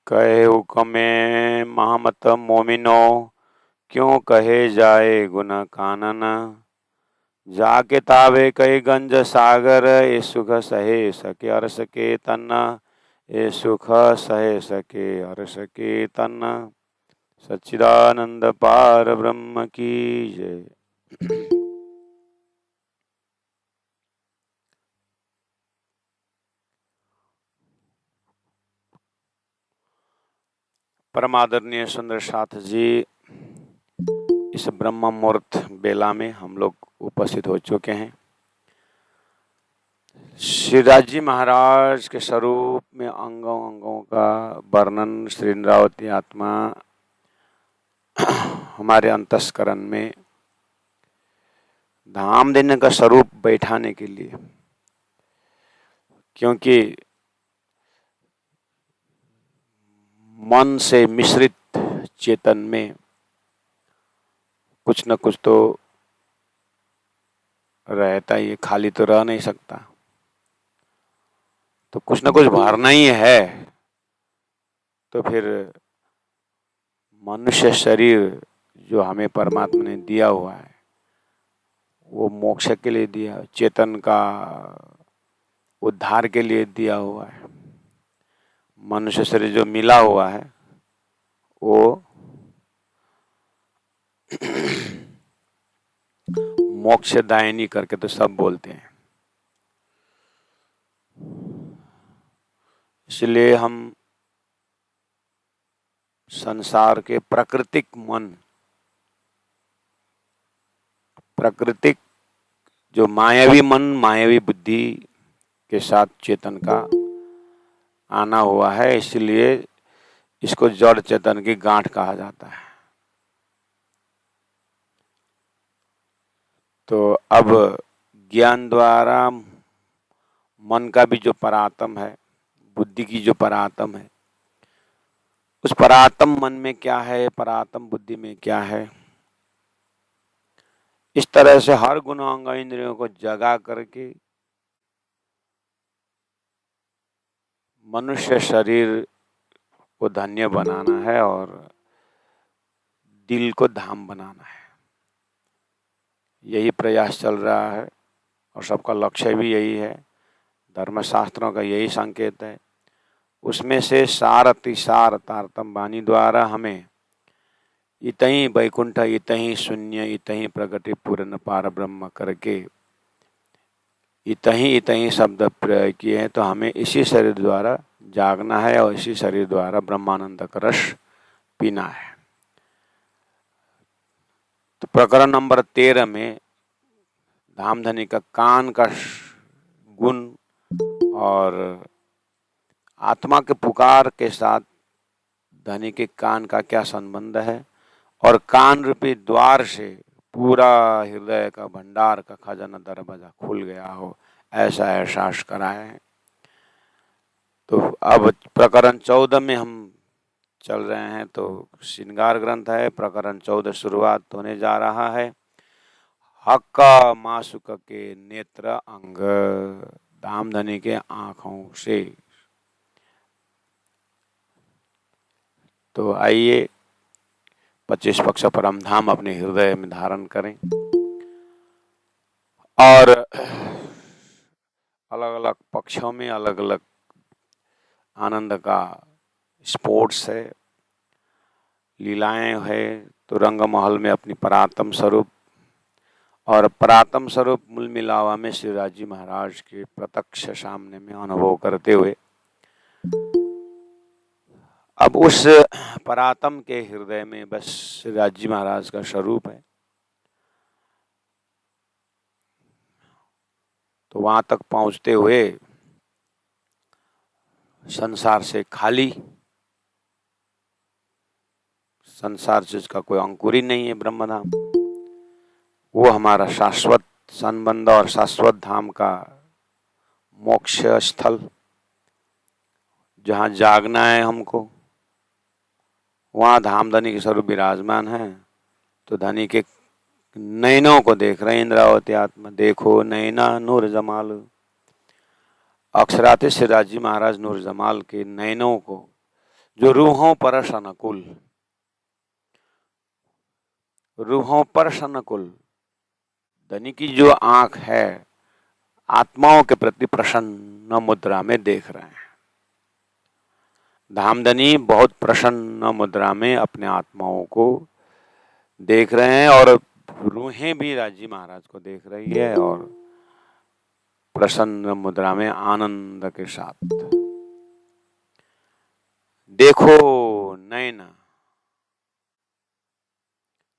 कहे हुक्मे महमत मोमिनो, क्यों कहे जाए गुन कानन। जाके तावे कई गंज सागर, ये सुख सहे सके अर सके तन। ये सुख सहे सके अर सके तन। सच्चिदानंद पार ब्रह्म की जय। परमादरणीय सुंदर साथ जी, इस ब्रह्म मुहूर्त बेला में हम लोग उपस्थित हो चुके हैं। श्रीराज जी महाराज के स्वरूप में अंगों अंगों का वर्णन श्री इंद्रावती आत्मा हमारे अंतस्करण में धाम देने का स्वरूप बैठाने के लिए, क्योंकि मन से मिश्रित चेतन में कुछ न कुछ तो रहता ही, खाली तो रह नहीं सकता, तो कुछ न कुछ भरना ही है। तो फिर मनुष्य शरीर जो हमें परमात्मा ने दिया हुआ है वो मोक्ष के लिए दिया, चेतन का उद्धार के लिए दिया हुआ है। मनुष्य शरीर जो मिला हुआ है वो मोक्षदायिनी करके तो सब बोलते हैं। इसलिए हम संसार के प्राकृतिक मन, प्राकृतिक जो मायावी मन, मायावी बुद्धि के साथ चेतन का आना हुआ है, इसलिए इसको जड़ चेतन की गांठ कहा जाता है। तो अब ज्ञान द्वारा मन का भी जो परात्म है, बुद्धि की जो परात्म है, उस परात्म मन में क्या है, परात्म बुद्धि में क्या है, इस तरह से हर गुण अंग इंद्रियों को जगा करके मनुष्य शरीर को धन्य बनाना है और दिल को धाम बनाना है। यही प्रयास चल रहा है और सबका लक्ष्य भी यही है। धर्मशास्त्रों का यही संकेत है। उसमें से सार अतिसार तारतम वाणी द्वारा हमें इतहीं वैकुंठ, इतहीं शून्य, इतहीं प्रगति पूर्ण पार ब्रह्म करके इतहीं शब्द प्रयोग किए हैं। तो हमें इसी शरीर द्वारा जागना है और इसी शरीर द्वारा ब्रह्मानंद का रस पीना है। तो प्रकरण नंबर 13 में धामधनी का कान का गुण और आत्मा के पुकार के साथ धनी के कान का क्या संबंध है, और कान रूपी द्वार से पूरा हृदय का भंडार का खजाना दरवाजा खुल गया हो, ऐसा एहसास कराए हैं। तो अब प्रकरण 14 में हम चल रहे हैं। तो श्रृंगार ग्रंथ है, प्रकरण 14 शुरुआत होने जा रहा है। हक्का मासुक के नेत्र अंग, धामधनी के आंखों से। तो आइए 25 पक्ष परम धाम अपने हृदय में धारण करें और अलग अलग पक्षों में अलग अलग आनंद का स्पोर्ट्स है, लीलाएं है। तो रंग महल में अपनी परात्म स्वरूप और परात्म स्वरूप मूल मिलावा में श्रीराज जी महाराज के प्रत्यक्ष सामने में अनुभव करते हुए अब उस परात्म के हृदय में बस श्रीराज जी महाराज का स्वरूप है। तो वहां तक पहुंचते हुए संसार से खाली, संसार से इसका कोई अंकुर ही नहीं है ब्रह्मधाम। वो हमारा शाश्वत संबंध और शाश्वत धाम का मोक्ष स्थल, जहाँ जागना है हमको, वहाँ धामधनी के स्वरूप विराजमान है। तो धनी के नैनों को देख रहे इंद्रावती आत्मा, देखो नैना नूर जमाल। अक्षराते श्रीराज जी महाराज नूर जमाल के नैनों को जो रूहों पर अनुकूल, रूहों पर अनुकूल धनी की जो आंख है आत्माओं के प्रति प्रसन्न मुद्रा में देख रहे हैं। धामधनी बहुत प्रसन्न मुद्रा में अपने आत्माओं को देख रहे हैं और रूहें भी राजी महाराज को देख रही है और प्रसन्न मुद्रा में आनंद के साथ। देखो नैना,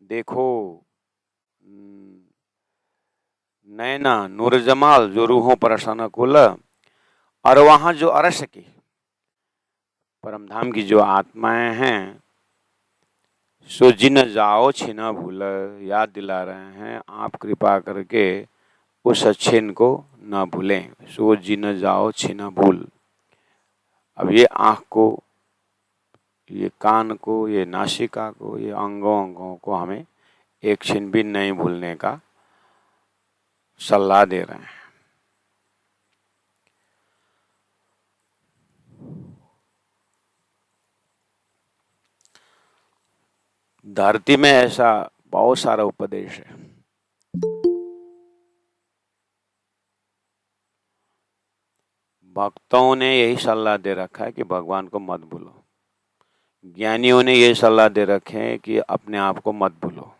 देखो नैना नूर जमाल जो रूहों पर अनुकूल, और वहां जो अरश की परमधाम की जो आत्माएं हैं सो जिन जाओ छिना भूल, याद दिला रहे हैं आप कृपा करके उस छिन को न भूलें। सो जिन जाओ छिना भूल। अब ये आँख को, ये कान को, ये नासिका को, ये अंगों अंगों को हमें एक छिन भी नहीं भूलने का सलाह दे रहे हैं। धरती में ऐसा बहुत सारा उपदेश है। भक्तों ने यही सलाह दे रखा है कि भगवान को मत भूलो। ज्ञानियों ने यही सलाह दे रखे हैं कि अपने आप को मत भूलो,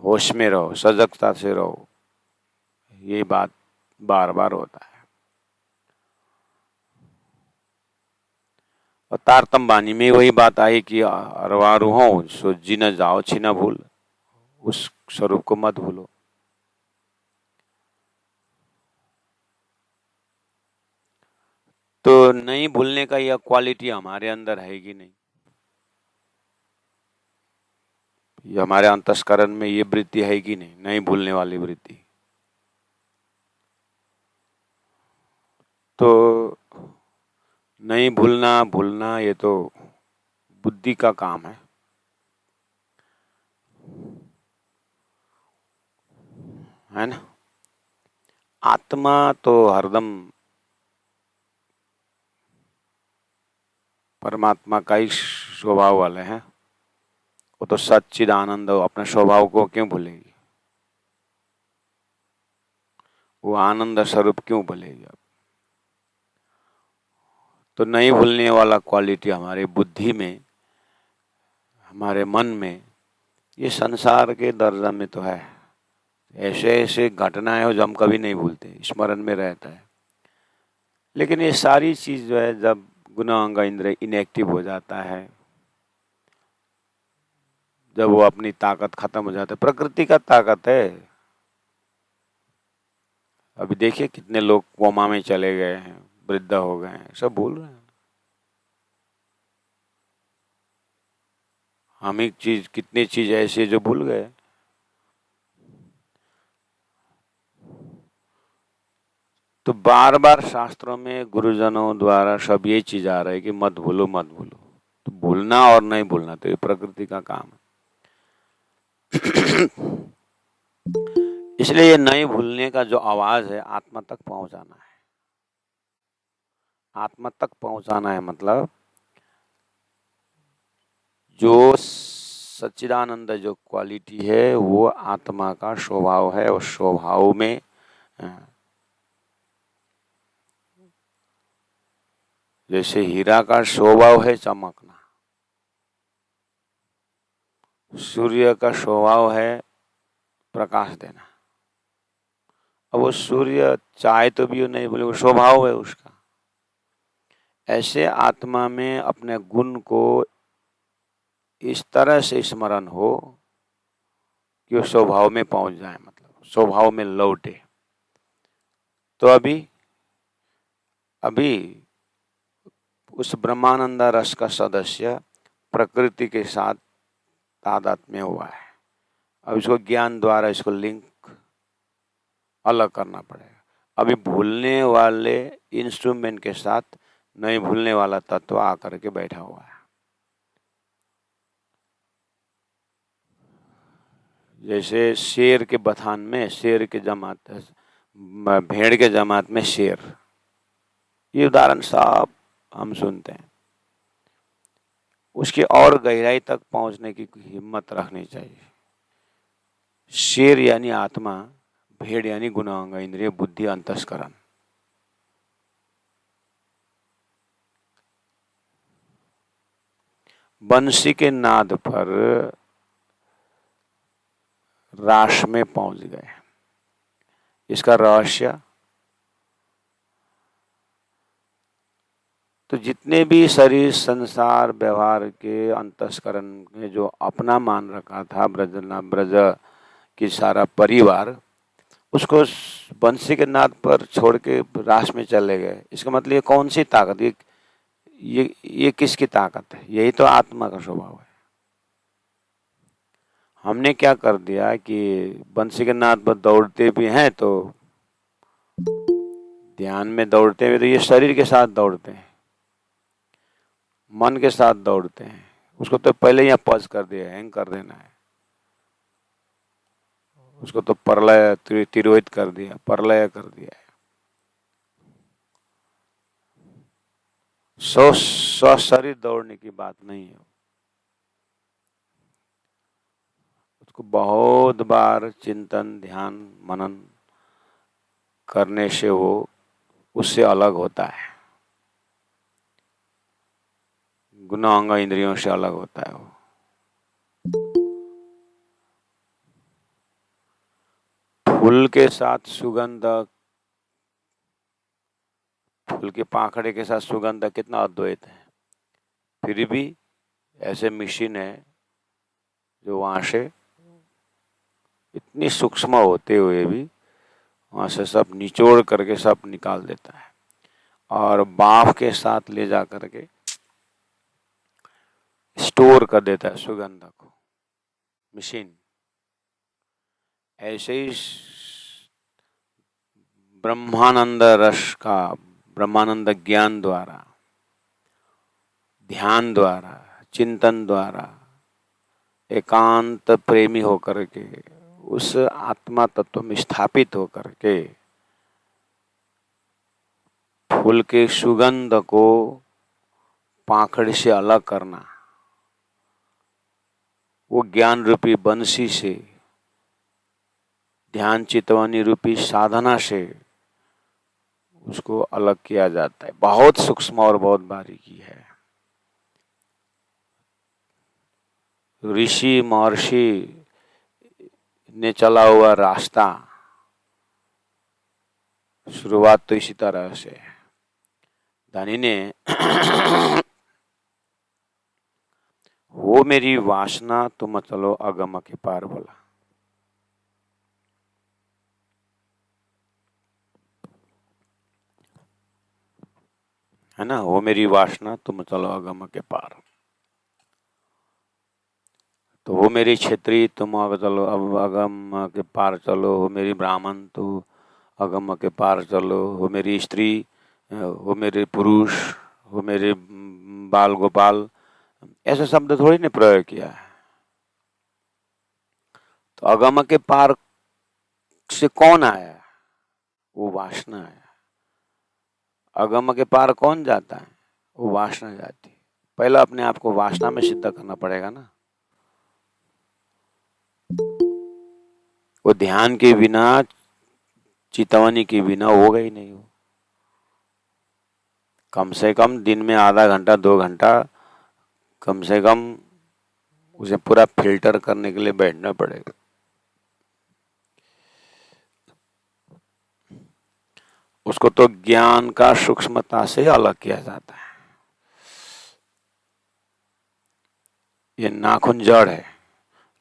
होश में रहो, सजगता से रहो। ये बात बार बार होता है। और तारतम बानी में वही बात आई कि अरवा रूहों सो जी न जाओ छिना भूल, उस स्वरूप को मत भूलो। तो नहीं भूलने का यह क्वालिटी हमारे अंदर है कि नहीं? ये हमारे अंतस्करण में ये वृत्ति है कि नहीं, नहीं भूलने वाली वृत्ति? तो नहीं भूलना, भूलना ये तो बुद्धि का काम है ना? आत्मा तो हरदम परमात्मा का ही स्वभाव वाले हैं। वो तो सच्चिद आनंद अपने स्वभाव को क्यों भूलेगी? वो आनंद स्वरूप क्यों भूलेगी? तो नहीं भूलने वाला क्वालिटी हमारे बुद्धि में, हमारे मन में, ये संसार के दर्जा में तो है। ऐसे ऐसे घटनाएं हो जो हम कभी नहीं भूलते, स्मरण में रहता है। लेकिन ये सारी चीज जो है जब गुना अंग इंद्र इनएक्टिव हो जाता है, जब वो अपनी ताकत खत्म हो जाता है, प्रकृति का ताकत है। अभी देखिए कितने लोग कोमा में चले गए हैं, वृद्ध हो गए हैं, सब भूल रहे हैं। हम एक चीज, कितनी चीज ऐसी है जो भूल गए। तो बार बार शास्त्रों में गुरुजनों द्वारा सब ये चीज आ रहा है कि मत भूलो, मत भूलो। तो भूलना और नहीं भूलना तो ये प्रकृति का काम है। इसलिए ये नहीं भूलने का जो आवाज है आत्मा तक पहुंचाना है। आत्मा तक पहुंचाना है मतलब जो सच्चिदानंद जो क्वालिटी है वो आत्मा का स्वभाव है। और स्वभाव में जैसे हीरा का स्वभाव है चमकना, सूर्य का स्वभाव है प्रकाश देना। अब वो सूर्य चाहे तो भी नहीं बोले, वो स्वभाव है उसका। ऐसे आत्मा में अपने गुण को इस तरह से स्मरण हो कि वो स्वभाव में पहुंच जाए, मतलब स्वभाव में लौटे। तो अभी उस ब्रह्मानंद रस का सदस्य प्रकृति के साथ तादात्म्य हुआ है। अब इसको ज्ञान द्वारा इसको लिंक अलग करना पड़ेगा। अभी भूलने वाले इंस्ट्रूमेंट के साथ नहीं भूलने वाला तत्व आकर के बैठा हुआ है। जैसे शेर के बथान में शेर के जमात, भेड़ के जमात में शेर, ये उदाहरण सब हम सुनते हैं, उसकी और गहराई तक पहुंचने की हिम्मत रखनी चाहिए। शेर यानी आत्मा, भेड़ यानी गुणांग इंद्रिय बुद्धि अंतस्करण। बंसी के नाद पर रास में पहुंच गए। इसका रहस्य, तो जितने भी शरीर संसार व्यवहार के अंतस्करण में जो अपना मान रखा था ब्रज की सारा परिवार, उसको बंसी के नाद पर छोड़ के रास में चले गए। इसका मतलब ये कौन सी ताकत, ये किसकी ताकत है? यही तो आत्मा का स्वभाव है। हमने क्या कर दिया कि बंसी के नाद पर दौड़ते भी हैं तो ध्यान में दौड़ते हुए तो ये शरीर के साथ दौड़ते हैं, मन के साथ दौड़ते हैं। उसको तो पहले ही पॉज कर दिया, हैंग कर देना है। उसको तो प्रलय तिरोहित कर दिया, प्रलय कर दिया है। स्व शरीर दौड़ने की बात नहीं है। उसको बहुत बार चिंतन ध्यान मनन करने से वो उससे अलग होता है, गुणांग इंद्रियों से अलग होता है वो। फूल के साथ सुगंध, फूल के पाखड़े के साथ सुगंध कितना अद्वैत है, फिर भी ऐसे मशीन है जो वहां से इतनी सूक्ष्म होते हुए भी वहां से सब निचोड़ करके सब निकाल देता है और भाप के साथ ले जा करके स्टोर कर देता है सुगंध को, मशीन। ऐसे ही ब्रह्मानंद रस का, ब्रह्मानंद ज्ञान द्वारा, ध्यान द्वारा, चिंतन द्वारा एकांत प्रेमी होकर के उस आत्मा तत्व में स्थापित होकर के फूल के सुगंध को पाखड़ से अलग करना, वो ज्ञान रूपी बंसी से, ध्यान चितवनी रूपी साधना से उसको अलग किया जाता है। बहुत सूक्ष्म और बहुत बारीकी है। ऋषि महर्षि ने चला हुआ रास्ता, शुरुआत तो इसी तरह से। धनी ने वो मेरी वासना तुम चलो अगम के पार बोला। है ना, वो मेरी वासना तुम चलो अगम के पार। तो वो मेरी क्षेत्री तुम चलो अब अगम के पार चलो, हो मेरी ब्राह्मण तो अगम के पार चलो, हो मेरी स्त्री, हो मेरे पुरुष, हो मेरे बाल गोपाल, ऐसे शब्द थोड़ी ने प्रयोग किया है। तो अगम के पार से कौन आया? वो वासना है। अगम के पार कौन जाता है? वो वासना जाती है। पहला अपने आप को वासना में सिद्ध करना पड़ेगा ना। वो ध्यान के बिना, चितवनी के बिना होगा ही नहीं। वो कम से कम दिन में आधा घंटा 2 घंटा कम से कम उसे पूरा फिल्टर करने के लिए बैठना पड़ेगा। उसको तो ज्ञान का सूक्ष्मता से अलग किया जाता है। ये नाखून जड़ है,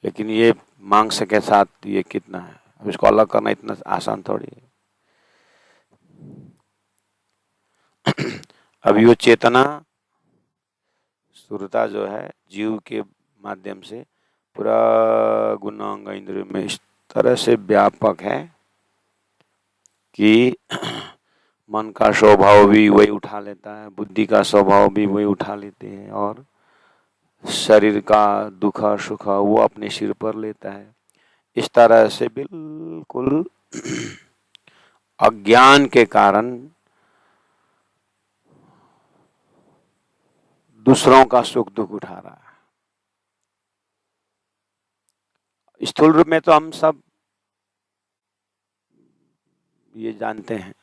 लेकिन ये मांस के साथ ये कितना है, अब इसको अलग करना इतना आसान थोड़ी है। अभी वो चेतना सुरता जो है जीव के माध्यम से पूरा गुणांग इंद्रिय में इस तरह से व्यापक है कि मन का स्वभाव भी वही उठा लेता है, बुद्धि का स्वभाव भी वही उठा लेते हैं, और शरीर का दुख सुख वो अपने सिर पर लेता है। इस तरह से बिल्कुल अज्ञान के कारण दूसरों का सुख दुख उठा रहा है। स्थूल रूप में तो हम सब ये जानते हैं,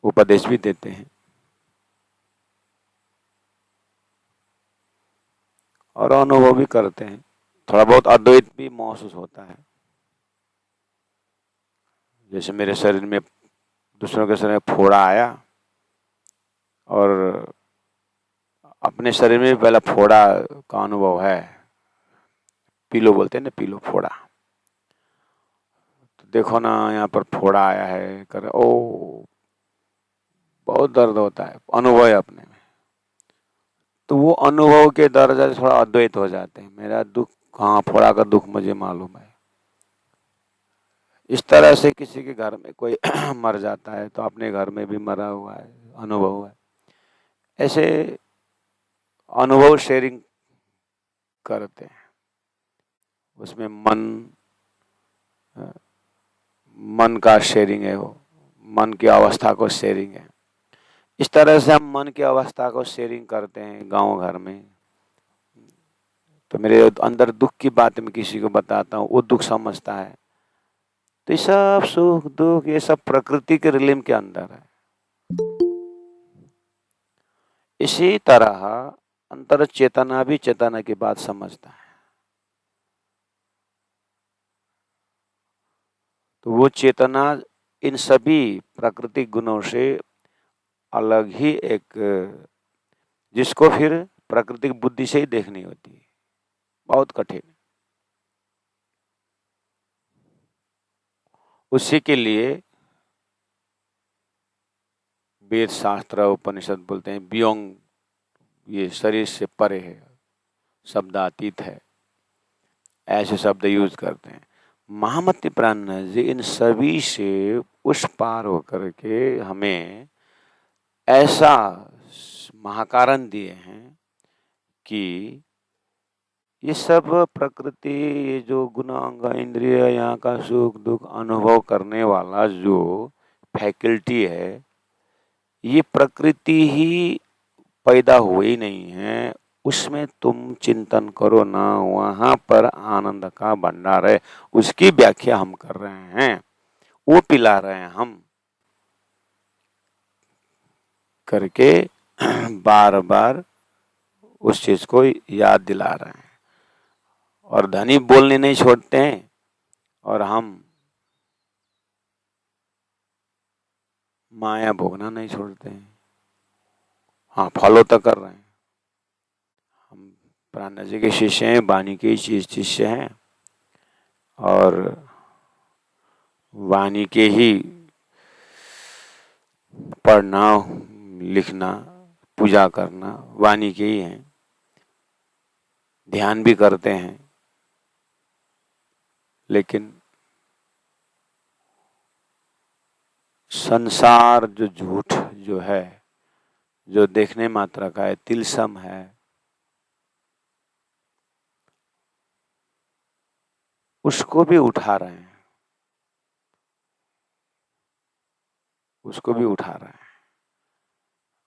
उपदेश भी देते हैं और अनुभव भी करते हैं। थोड़ा बहुत अद्वैत भी महसूस होता है। जैसे मेरे शरीर में, दूसरों के शरीर में फोड़ा आया और अपने शरीर में भी पहला फोड़ा का अनुभव है। पीलो बोलते हैं ना, पीलो, फोड़ा। तो देखो ना, यहाँ पर फोड़ा आया है, कर ओ बहुत दर्द होता है, अनुभव है अपने में। तो वो अनुभव के दर्जा से थोड़ा अद्वैत हो जाते हैं। मेरा दुख, हाँ, फोड़ा का दुख मुझे मालूम है। इस तरह से किसी के घर में कोई मर जाता है तो अपने घर में भी मरा हुआ है, अनुभव है। ऐसे अनुभव शेयरिंग करते हैं। उसमें मन का शेयरिंग है, वो मन की अवस्था को शेयरिंग है। इस तरह से हम मन की अवस्था को शेयरिंग करते हैं गांव घर में। तो मेरे अंदर दुख की बात मैं किसी को बताता हूँ, वो दुख समझता है। तो ये सब सुख दुख, ये सब प्रकृति के रिलिम के अंदर है। इसी तरह अंतर चेतना भी चेतना की बात समझता है। तो वो चेतना इन सभी प्राकृतिक गुणों से अलग ही एक, जिसको फिर प्राकृतिक बुद्धि से ही देखनी होती है, बहुत कठिन। उसी के लिए वेद शास्त्र उपनिषद बोलते हैं बियोंग, ये शरीर से परे है, शब्दातीत है, ऐसे शब्द यूज करते हैं। महामती प्राणनाथ जी इन सभी से उस पार होकर के हमें ऐसा महाकारण दिए हैं कि ये सब प्रकृति, ये जो गुण अंग इंद्रिय, यहाँ का सुख दुख अनुभव करने वाला जो फैकल्टी है, ये प्रकृति ही पैदा हुई नहीं है। उसमें तुम चिंतन करो ना, वहां पर आनंद का भंडार है। उसकी व्याख्या हम कर रहे हैं, वो पिला रहे हैं हम करके बार बार उस चीज को याद दिला रहे हैं। और धनी बोलने नहीं छोड़ते हैं और हम माया भोगना नहीं छोड़ते हैं। हाँ, फॉलो तो कर रहे हैं। हम प्राणनाथ जी के शिष्य हैं, वाणी के शिष्य हैं और वाणी के ही पढ़ना, लिखना, पूजा करना वाणी के ही हैं। ध्यान भी करते हैं, लेकिन संसार जो झूठ जो है, जो देखने मात्र का है, तिलसम है, उसको भी उठा रहे हैं, उसको भी उठा रहे हैं।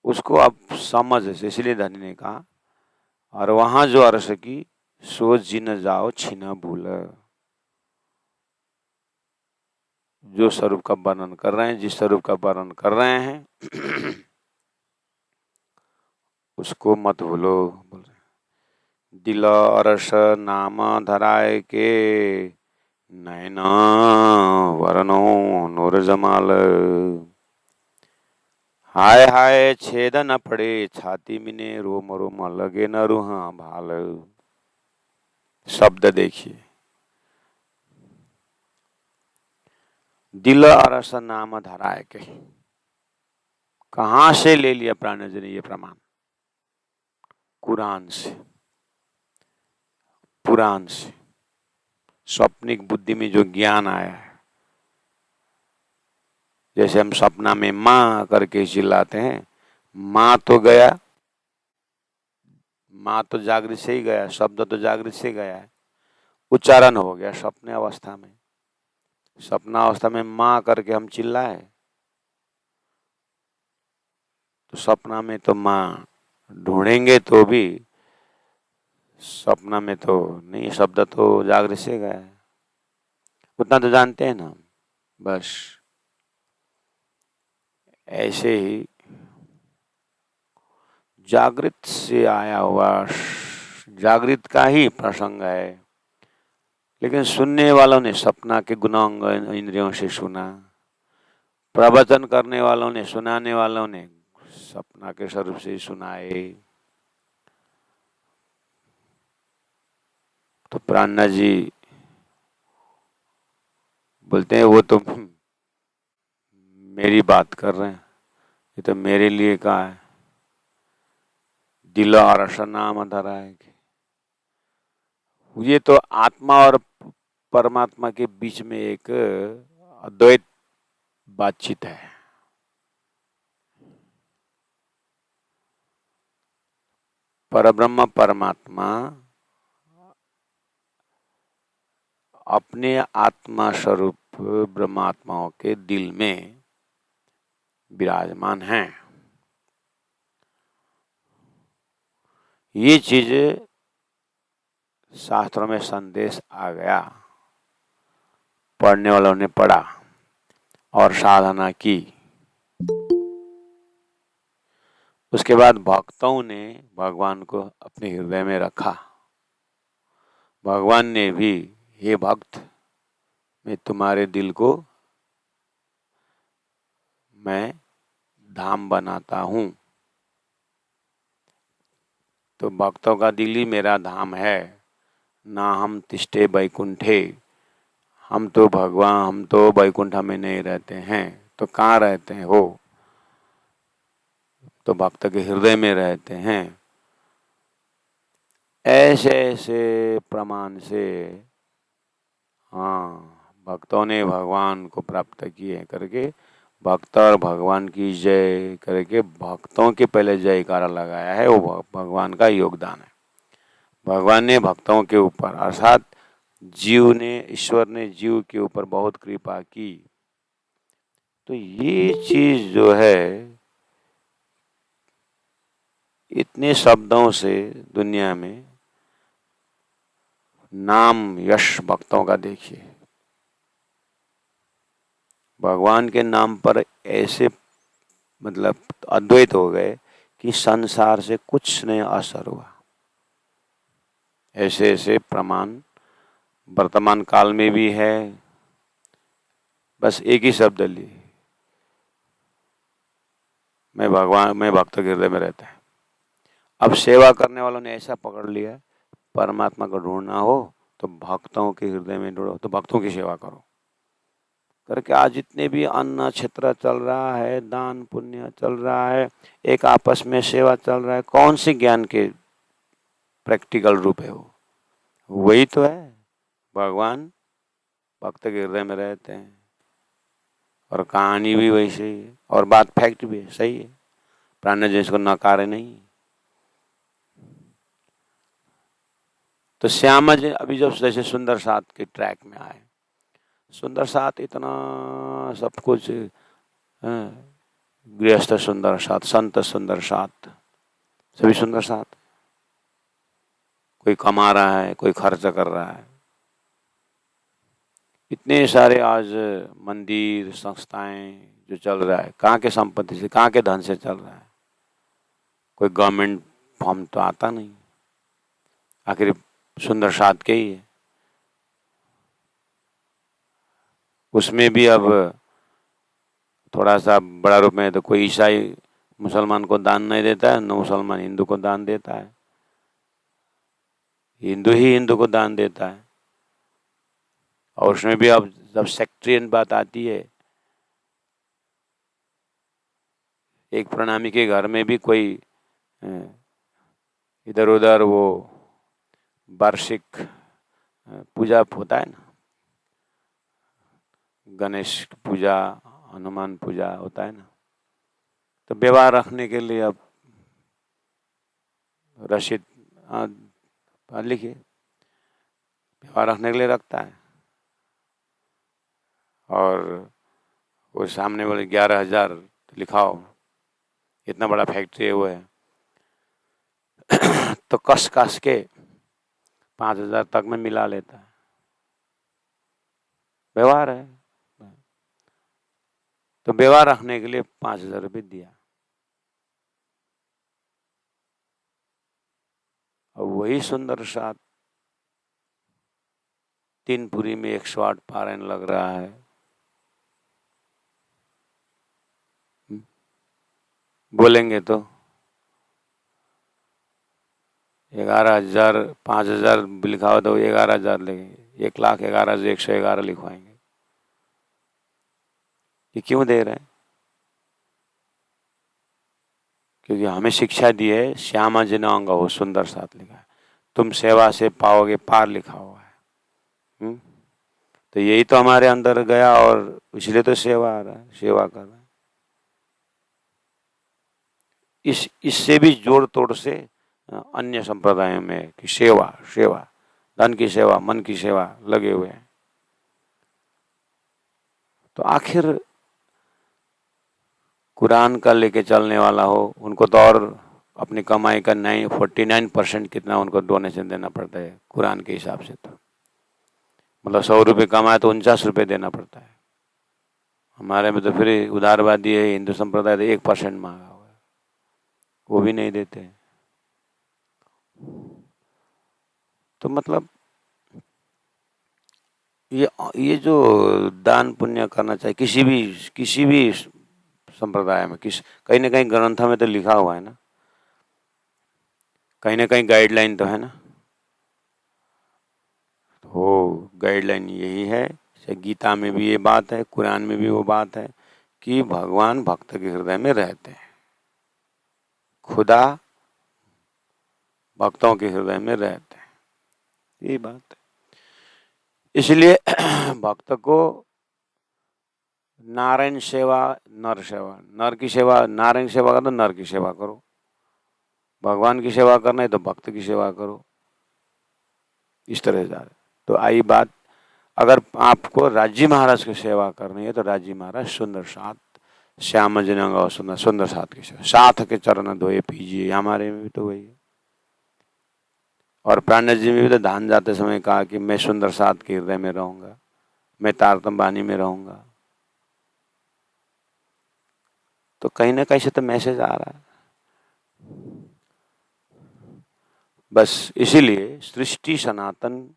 उसको अब समझ है, इसलिए धनी ने कहा, और वहां जो अर्श की सोच जिन जाओ छीना भूल। जो स्वरूप का वर्णन कर रहे हैं, जिस स्वरूप का वर्णन कर रहे हैं उसको मत भूलो। बोल रहे दिल अरस नाम धराए के, नैना वरनो नूर जमाल। हाय हाय छेद न पड़े छाती मिने, रोम रोम लगे न रूहा भाल। शब्द देखिए, दिल अरस नाम धराए के, कहां से ले लिया प्राणनाथ जी ने ये प्रमाण? कुरान से, पुराण से, स्वप्निक बुद्धि में जो ज्ञान आया है। जैसे हम सपना में माँ करके चिल्लाते हैं, माँ तो गया, माँ तो जागृत से ही गया, शब्द तो जागृत से गया है, उच्चारण हो गया सपने अवस्था में। सपना अवस्था में माँ करके हम चिल्लाए तो सपना में तो माँ ढूंढेंगे तो भी सपना में तो नहीं, शब्द तो जागृत से गया है, उतना तो जानते हैं ना। बस ऐसे ही जागृत से आया हुआ जागृत का ही प्रसंग है, लेकिन सुनने वालों ने सपना के गुणांग इंद्रियों से सुना, प्रवचन करने वालों ने, सुनाने वालों ने सपना के स्वरूप से सुनाए। तो प्राणा जी बोलते हैं वो तो मेरी बात कर रहे हैं, ये तो मेरे लिए कहा है, दिल और रस नाम धरा है। ये तो आत्मा और परमात्मा के बीच में एक अद्वैत बातचीत है। परब्रह्म परमात्मा अपने आत्मा स्वरूप ब्रह्मात्माओं के दिल में विराजमान हैं। ये चीज शास्त्रों में संदेश आ गया, पढ़ने वालों ने पढ़ा और साधना की। उसके बाद भक्तों ने भगवान को अपने हृदय में रखा। भगवान ने भी, हे भक्त, मैं तुम्हारे दिल को मैं धाम बनाता हूँ। तो भक्तों का दिल ही मेरा धाम है। ना हम तिष्ठे वैकुंठे, हम तो भगवान, हम तो वैकुंठ में नहीं रहते हैं, तो कहाँ रहते हैं हो? तो भक्त के हृदय में रहते हैं। ऐसे ऐसे प्रमाण से हाँ, भक्तों ने भगवान को प्राप्त किए करके, भक्त और भगवान की जय करके भक्तों के पहले जयकारा लगाया है, वो भगवान का योगदान है। भगवान ने भक्तों के ऊपर अर्थात जीव ने, ईश्वर ने जीव के ऊपर बहुत कृपा की। तो ये चीज जो है, इतने शब्दों से दुनिया में नाम यश भक्तों का देखिए। भगवान के नाम पर ऐसे मतलब अद्वैत हो गए कि संसार से कुछ नहीं असर हुआ। ऐसे ऐसे प्रमाण वर्तमान काल में भी है। बस एक ही शब्द लिए, मैं भगवान, मैं भक्त के हृदय में रहता है। अब सेवा करने वालों ने ऐसा पकड़ लिया, परमात्मा को ढूंढना हो तो भक्तों के हृदय में ढूंढो, तो भक्तों की सेवा करो करके आज जितने भी अन्न क्षेत्र चल रहा है, दान पुण्य चल रहा है, एक आपस में सेवा चल रहा है, कौन सी ज्ञान के प्रैक्टिकल रूप है वो? वही तो है, भगवान भक्त के हृदय में रहते हैं। और कहानी भी वैसे ही है और बात फैक्ट भी है, सही है। प्राण जी इसको नकारे नहीं। तो श्यामा जी अभी जब जैसे सुंदर साथ के ट्रैक में आए, सुंदर साथ इतना सब कुछ, गृहस्थ सुंदर साथ, संत सुंदर साथ, सभी सुंदर साथ। कोई कमा रहा है, कोई खर्च कर रहा है। इतने सारे आज मंदिर संस्थाएं जो चल रहा है, कहाँ के संपत्ति से, कहाँ के धन से चल रहा है? कोई गवर्नमेंट फॉर्म तो आता नहीं, आखिर सुंदर साथ के ही है। उसमें भी अब थोड़ा सा बड़ा रूप में तो कोई ईसाई मुसलमान को दान नहीं देता है, न मुसलमान हिंदू को दान देता है, हिंदू ही हिंदू को दान देता है। और उसमें भी अब जब सेक्ट्रियन बात आती है, एक प्रणामी के घर में भी कोई इधर उधर वो वार्षिक पूजा होता है ना, गणेश पूजा, हनुमान पूजा होता है ना, तो व्यवहार रखने के लिए अब रसीद लिखिए, व्यवहार रखने के लिए रखता है। और वो सामने वाले 11,000 लिखाओ, इतना बड़ा फैक्ट्री है वो है। तो कस कस के 5,000 तक में मिला लेता है। व्यवहार है। तो व्यवहार रखने के लिए 5,000 रुपये दिया। और वही सुंदर साथ 3 पुरी में 108 पारायण लग रहा है। बोलेंगे तो 11,000 5,000 लिखा हो तो 11,000 लेंगे, 1,11,111 लिखवाएंगे। ये क्यों दे रहे हैं? क्योंकि हमें शिक्षा दी है, श्यामा जिनांग हो सुंदर साथ लिखा है, तुम सेवा से पाओगे पार लिखा हुआ है। तो यही तो हमारे अंदर गया और इसलिए तो सेवा आ रहा है, सेवा कर रहा है। इससे भी जोड़ तोड़ से अन्य संप्रदायों में कि सेवा सेवा, धन की सेवा, मन की सेवा लगे हुए हैं। तो आखिर कुरान का लेके चलने वाला हो, उनको तो और अपनी कमाई का 49% कितना उनको डोनेशन देना पड़ता है कुरान के हिसाब से। तो मतलब 100 रुपये कमाए तो 49 रुपये देना पड़ता है। हमारे में तो फिर उदारवादी है, हिंदू संप्रदाय तो 1% मांगा हुआ है, वो भी नहीं देते। तो मतलब ये जो दान पुण्य करना चाहिए किसी भी संप्रदाय में, कहीं ना कहीं ग्रंथ में तो लिखा हुआ है ना, कहीं ना कहीं गाइडलाइन तो है ना। तो गाइडलाइन यही है, गीता में भी ये बात है, कुरान में भी वो बात है कि भगवान भक्त के हृदय में रहते हैं, खुदा भक्तों के हृदय में रहते हैं, ये बात है। इसलिए भक्त को नारायण सेवा, नर सेवा, नर की सेवा, नारायण सेवा करो तो नर की सेवा करो, भगवान की सेवा करना है तो भक्त की सेवा करो, इस तरह से। तो आई बात, अगर आपको राजी महाराज की सेवा करनी है तो राजी महाराज सुंदर साथ, श्याम जिनंग और सुंदर साथ की सेवा, साथ के चरण धोए पीजिए, हमारे में भी तो वही है। और प्राणनाथ जी में भी तो धान जाते समय कहा कि मैं सुंदर साथ के हृदय में रहूंगा, मैं तारतम वाणी में रहूंगा। तो कहीं ना कहीं से तो मैसेज आ रहा है। बस इसीलिए सृष्टि सनातन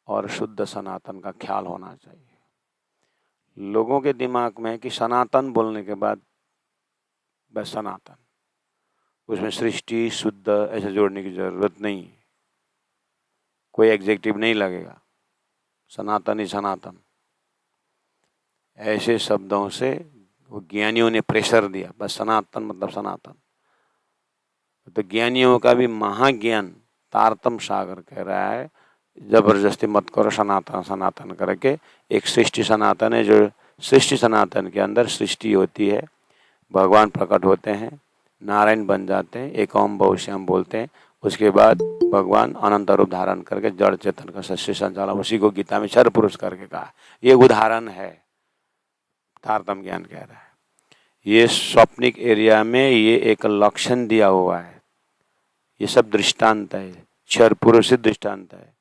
और शुद्ध सनातन का ख्याल होना चाहिए। लोगों के दिमाग में है कि सनातन बोलने के बाद बस सनातन, उसमें सृष्टि शुद्ध ऐसे जोड़ने की जरूरत नहीं है, कोई एग्जेक्टिव नहीं लगेगा, सनातन ही सनातन। ऐसे शब्दों से वो ज्ञानियों ने प्रेशर दिया, बस सनातन मतलब सनातन। तो ज्ञानियों का भी महाज्ञान तारतम सागर कह रहा है, जबरदस्ती मत करो सनातन सनातन करके। एक सृष्टि सनातन है, जो सृष्टि सनातन के अंदर सृष्टि होती है, भगवान प्रकट होते हैं, नारायण बन जाते हैं, एक ओम बहुश्याम बोलते हैं, उसके बाद भगवान अनंत रूप धारण करके जड़ चेतन का सृष्टि संचालन, उसी को गीता में क्षर पुरुष करके कहा। ये उदाहरण है, तारतम ज्ञान कह रहा है। ये स्वप्निक एरिया में ये एक लक्षण दिया हुआ है, ये सब दृष्टांत है, क्षर पुरुष दृष्टांत है।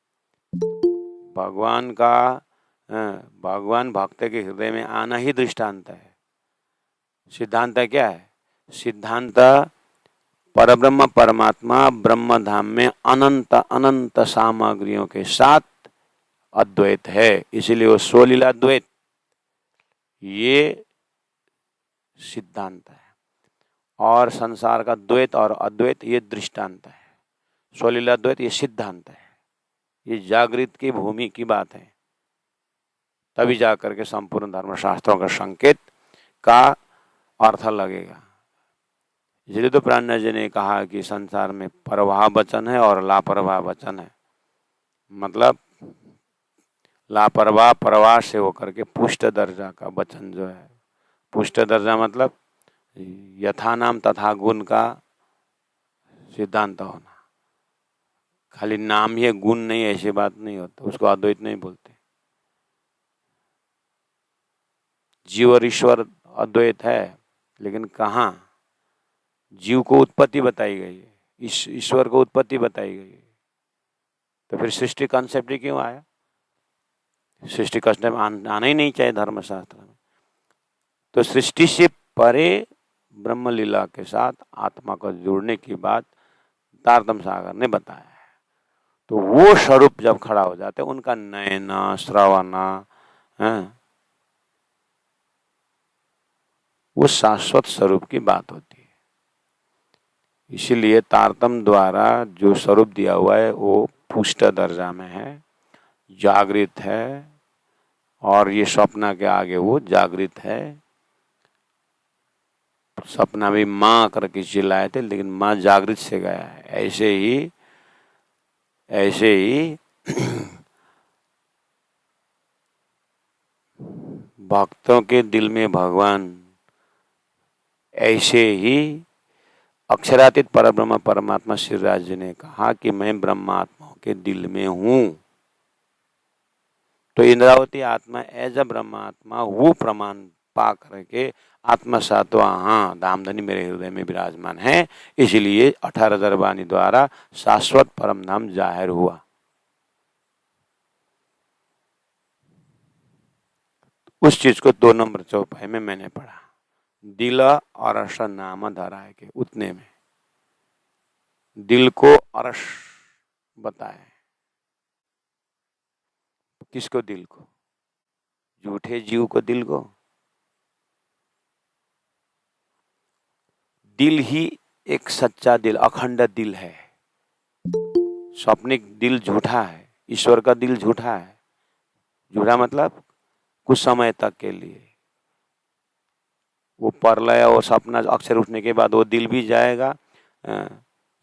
भगवान का भगवान भक्त के हृदय में आना ही दृष्टांत है। सिद्धांत क्या है? सिद्धांत परब्रह्म परमात्मा ब्रह्म धाम में अनंत अनंत सामग्रियों के साथ अद्वैत है, इसीलिए वो स्वलीला द्वैत, ये सिद्धांत है। और संसार का द्वैत और अद्वैत ये दृष्टांत है। स्वलीला द्वैत ये सिद्धांत है, ये जागृत की भूमि की बात है, तभी जाकर के संपूर्ण धर्मशास्त्रों का संकेत का अर्थ लगेगा। इसलिए तो प्राणनाथ जी ने कहा कि संसार में प्रवाह वचन है और लापरवाह वचन है। मतलब लापरवाह प्रवाह से होकर के पुष्ट दर्जा का वचन जो है, पुष्ट दर्जा मतलब यथा नाम तथा गुण का सिद्धांत होना। खाली नाम ही गुण नहीं, ऐसी बात नहीं होता, उसको अद्वैत नहीं बोलते। जीव और ईश्वर अद्वैत है, लेकिन कहाँ? जीव को उत्पत्ति बताई गई है, ईश्वर को उत्पत्ति बताई गई, तो फिर सृष्टि कॉन्सेप्ट ही क्यों आया? सृष्टि कॉन्सेप्ट आना ही नहीं चाहिए धर्मशास्त्र में। तो सृष्टि से परे ब्रह्म लीला के साथ आत्मा को जोड़ने की बात तारतम्य सागर ने बताया है। तो वो स्वरूप जब खड़ा हो जाते हैं, उनका नयना, श्रवणा, वो शाश्वत स्वरूप की बात होती है। इसीलिए तारतम्य द्वारा जो स्वरूप दिया हुआ है वो पुष्ट दर्जा में है, जागृत है, और ये स्वप्न के आगे वो जागृत है। सपना भी माँ करके चिल्लाए थे, लेकिन माँ जागृत से गया है। ऐसे ही भक्तों के दिल में भगवान, ऐसे ही अक्षरातीत परब्रह्म परमात्मा श्री राज जी ने कहा कि मैं ब्रह्मात्माओं के दिल में हूं। तो इंद्रावती आत्मा एज अ ब्रह्मात्मा वो प्रमाण पा करके आत्मा सात्वा, हाँ धामधनी मेरे हृदय में विराजमान है, इसलिए 18,000 वाणी द्वारा शाश्वत परम नाम जाहिर हुआ। उस चीज को 2 नंबर चौपाई में मैंने पढ़ा, दिल और अर्श नाम धराए के, उतने में दिल को अर्श बताए। किसको? दिल को, झूठे जीव को दिल को। दिल ही एक सच्चा दिल, अखंड दिल है। स्वप्निक दिल झूठा है, ईश्वर का दिल झूठा है। झूठा मतलब कुछ समय तक के लिए, वो प्रलय और सपना अक्षर उठने के बाद वो दिल भी जाएगा,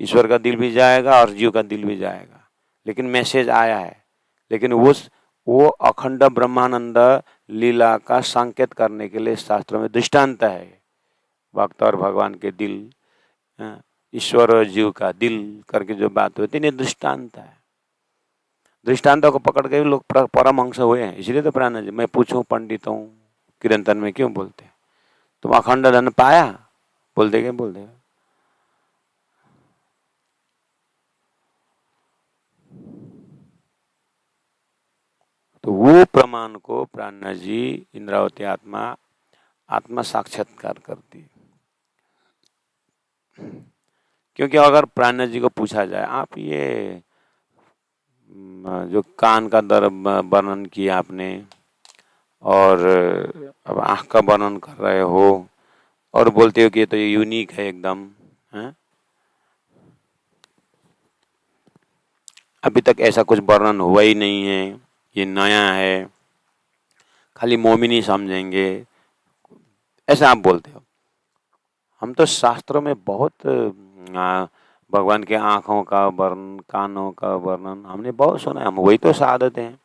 ईश्वर का दिल भी जाएगा और जीव का दिल भी जाएगा, लेकिन मैसेज आया है। लेकिन वो अखंड ब्रह्मानंद लीला का संकेत करने के लिए शास्त्रों में दृष्टांत है। भक्त और भगवान के दिल, ईश्वर और जीव का दिल करके जो बात होती है, दृष्टांत है। दृष्टांतों को पकड़ के लोग परमहंस हुए हैं। इसलिए तो प्राण जी, मैं पूछूं पंडितों किरंतन में क्यों बोलते हैं, तुम अखंड धन पाया? बोल देंगे, बोल देगा। तो वो प्रमाण को प्राणनाथ जी, इंद्रावती आत्मा साक्षात्कार करती। क्योंकि अगर प्राणनाथ जी को पूछा जाए, आप ये जो कान का दर्द वर्णन किया आपने, और अब आँख का वर्णन कर रहे हो और बोलते हो कि ये तो यूनिक है एकदम, है? अभी तक ऐसा कुछ वर्णन हुआ ही नहीं है, ये नया है, खाली मोमिन ही समझेंगे, ऐसा आप बोलते हो। हम तो शास्त्रों में बहुत भगवान के आँखों का वर्णन, कानों का वर्णन हमने बहुत सुना है, हम वही तो शहादत हैं।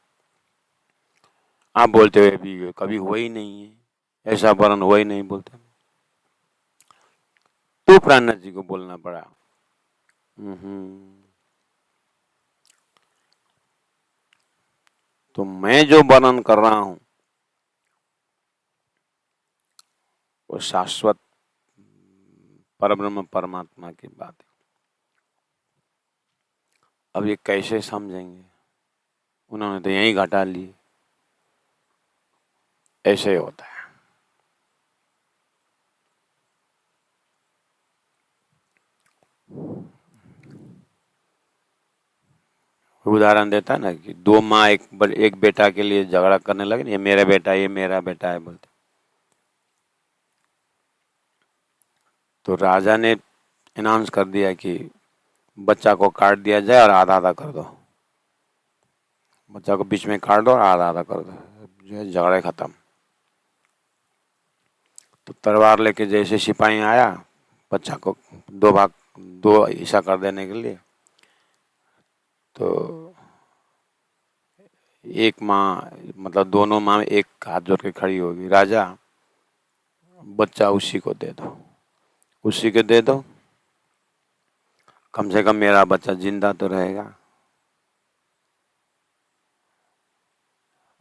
आप बोलते हुए भी कभी हुआ ही नहीं है, ऐसा वर्णन हुआ ही नहीं, बोलते। तो प्राणनाथ जी को बोलना पड़ा। तो मैं जो वर्णन कर रहा हूं वो शाश्वत परब्रह्म परमात्मा की बात है। अब ये कैसे समझेंगे? उन्होंने तो यही घटा ली। ऐसे ही होता है। उदाहरण देता है ना कि 2 माँ एक बेटा के लिए झगड़ा करने लगे, ये मेरा बेटा, ये मेरा बेटा है बोलते। तो राजा ने अनाउंस कर दिया कि बच्चा को काट दिया जाए और आधा आधा कर दो, बच्चा को बीच में काट दो और आधा आधा कर दो, जो है झगड़े खत्म। तो तलवार लेके जैसे सिपाही आया बच्चा को 2 हिस्सा कर देने के लिए, तो एक माँ, मतलब दोनों माँ एक हाथ जोड़ के खड़ी होगी, राजा बच्चा उसी को दे दो, उसी को दे दो, कम से कम मेरा बच्चा जिंदा तो रहेगा।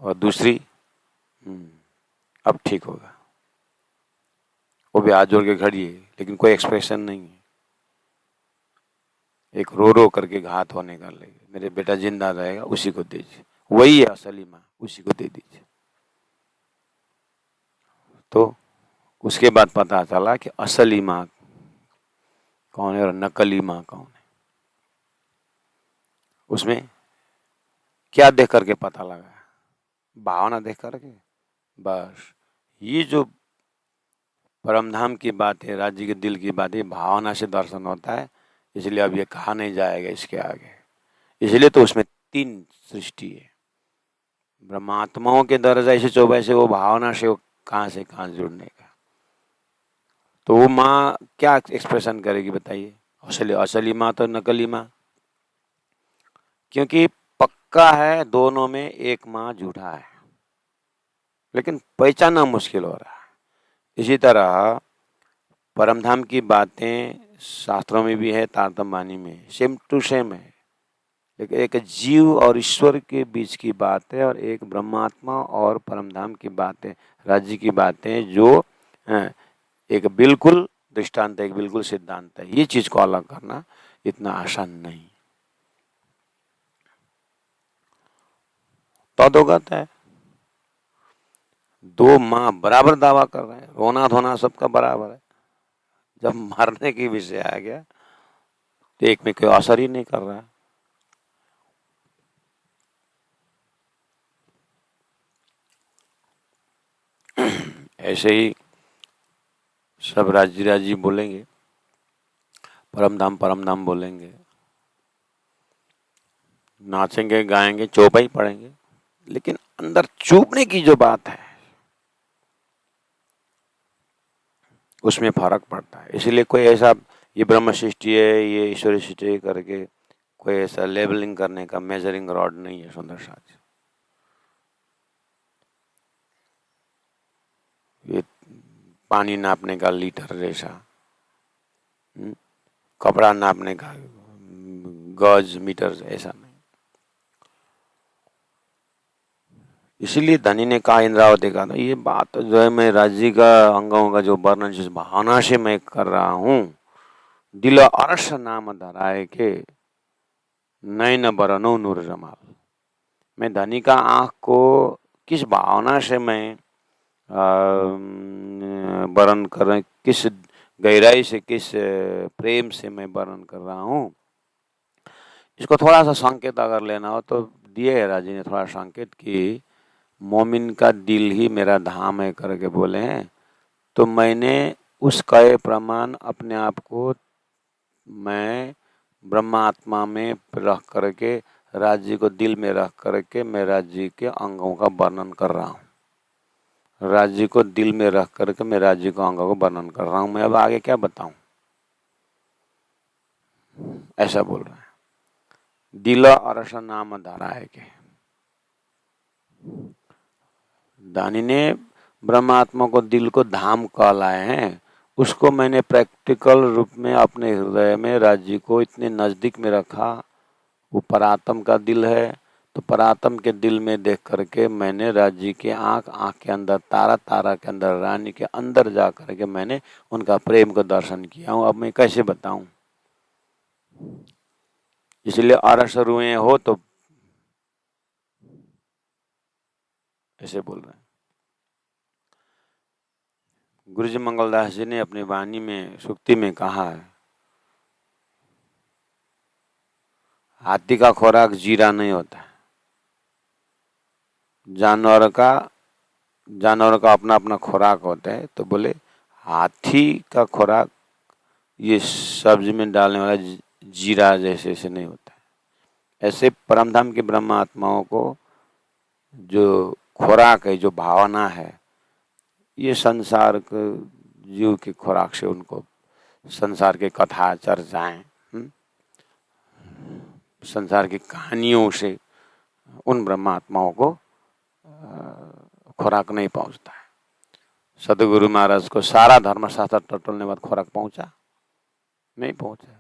और दूसरी, अब ठीक होगा। वो भी हाथ जोड़ के खड़ी है, लेकिन कोई एक्सप्रेशन नहीं है। एक रो रो करके घात होने का लगे, मेरे बेटा जिंदा रहेगा उसी को दीजिए, वही है असली माँ, उसी को दे दीजिए। तो उसके बाद पता चला कि असली माँ कौन है और नकली माँ कौन है। उसमें क्या देख करके पता लगा? भावना देख करके। बस ये जो परमधाम की बात है, राज्य के दिल की बात है, भावना से दर्शन होता है। इसलिए अब ये कहा नहीं जाएगा इसके आगे। इसलिए तो उसमें 3 सृष्टि है। ब्रह्मात्माओं के दर्जा ऐसे 24 से वो भावना से वो कहाँ से कहाँ जुड़ने का। तो वो माँ क्या एक्सप्रेशन करेगी बताइए? असली असली माँ तो नकली माँ, क्योंकि पक्का है दोनों में एक माँ झूठा है, लेकिन पहचानना मुश्किल हो रहा है। इसी तरह परमधाम की बातें शास्त्रों में भी है, तारतम्यवाणी में सेम टू सेम है, लेकिन एक जीव और ईश्वर के बीच की बात है और एक ब्रह्मात्मा और परमधाम की बातें, राज्य की बातें, जो एक बिल्कुल दृष्टांत है, एक बिल्कुल सिद्धांत है। ये चीज को अलग करना इतना आसान नहीं। तद्वत है, 2 माँ बराबर दावा कर रहे हैं, रोना धोना सबका बराबर है। जब मरने की विषय आ गया तो एक में कोई असर ही नहीं कर रहा है। ऐसे ही सब राजी राजी बोलेंगे, परम धाम बोलेंगे, नाचेंगे गाएंगे चौपाई पढ़ेंगे, लेकिन अंदर चुभने की जो बात है उसमें फर्क पड़ता है। इसलिए कोई ऐसा ये ब्रह्म सृष्टि है, ये ईश्वरी सृष्टि है करके कोई ऐसा लेबलिंग करने का मेजरिंग रॉड नहीं है सुंदर साथ। ये पानी नापने का लीटर जैसा, कपड़ा नापने का गज मीटर ऐसा नहीं। इसीलिए धनी ने कहा, इंद्रावती का, ये बात जो है मैं राज्य का अंगों का जो वर्णन जिस भावना से मैं कर रहा हूँ, दिल अरस नाम धराए के नैन बरनो नूर जमाल। मैं धनी का आंख को किस भावना से मैं वर्णन कर रहा, किस गहराई से, किस प्रेम से मैं वर्णन कर रहा हूँ। इसको थोड़ा सा संकेत अगर लेना हो तो दिए है राजी ने थोड़ा संकेत कि मोमिन का दिल ही मेरा धाम है करके बोले हैं। तो मैंने उस कहे प्रमाण अपने आप को मैं ब्रह्मात्मा में रख करके, राज्य को दिल में रख करके मैं राज्य के अंगों का वर्णन कर रहा हूँ। राज्य को दिल में रख करके मैं राज्य के अंगों का वर्णन कर रहा हूँ। मैं अब आगे क्या बताऊं, ऐसा बोल रहा है। दिल अरस नाम धारा है के दानी ने ब्रह्मात्मा को दिल को धाम कहलाए हैं। उसको मैंने प्रैक्टिकल रूप में अपने हृदय में राज्य को इतने नजदीक में रखा। वो परात्म का दिल है, तो परात्म के दिल में देख करके मैंने राज्य के आंख के अंदर, तारा तारा के अंदर, रानी के अंदर जा करके मैंने उनका प्रेम को दर्शन किया हूँ। अब मैं कैसे बताऊं? इसलिए अरस रुए हो तो ऐसे बोल रहे हैं। गुरु जी मंगलदास जी ने अपनी वाणी में सूक्ति में कहा है, हाथी का खुराक जीरा नहीं होता। जानवर का अपना अपना खुराक होता है। तो बोले हाथी का खुराक ये सब्जी में डालने वाला जीरा जैसे ऐसे नहीं होता है। ऐसे परमधाम के ब्रह्म आत्माओं को जो खुराक है, जो भावना है, ये संसार के जीव के खुराक से उनको संसार के कथा चर्चाएं, संसार की कहानियों से उन ब्रह्मात्माओं को खुराक नहीं पहुंचता है। सदगुरु महाराज को सारा धर्मशास्त्र टटोलने के बाद खुराक पहुंचा नहीं पहुंचा।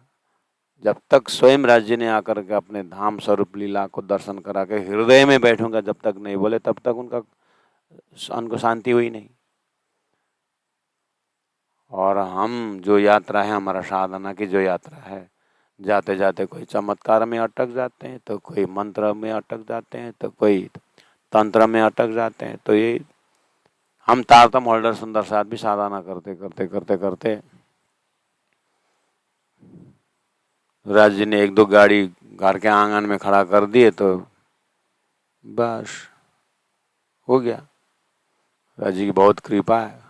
जब तक स्वयं राज्य ने आकर के अपने धाम स्वरूप लीला को दर्शन करा के हृदय में बैठूंगा जब तक नहीं बोले, तब तक उनको शांति हुई नहीं। और हम जो यात्रा है, हमारा साधना की जो यात्रा है, जाते जाते कोई चमत्कार में अटक जाते हैं, तो कोई मंत्र में अटक जाते हैं, तो कोई तंत्र में अटक जाते हैं। तो ये हम तारतम होल्डर सुंदर साथ भी साधना करते करते करते करते राज जी ने 1-2 गाड़ी घर के आंगन में खड़ा कर दिए, तो बस हो गया। राज जी की बहुत कृपा है।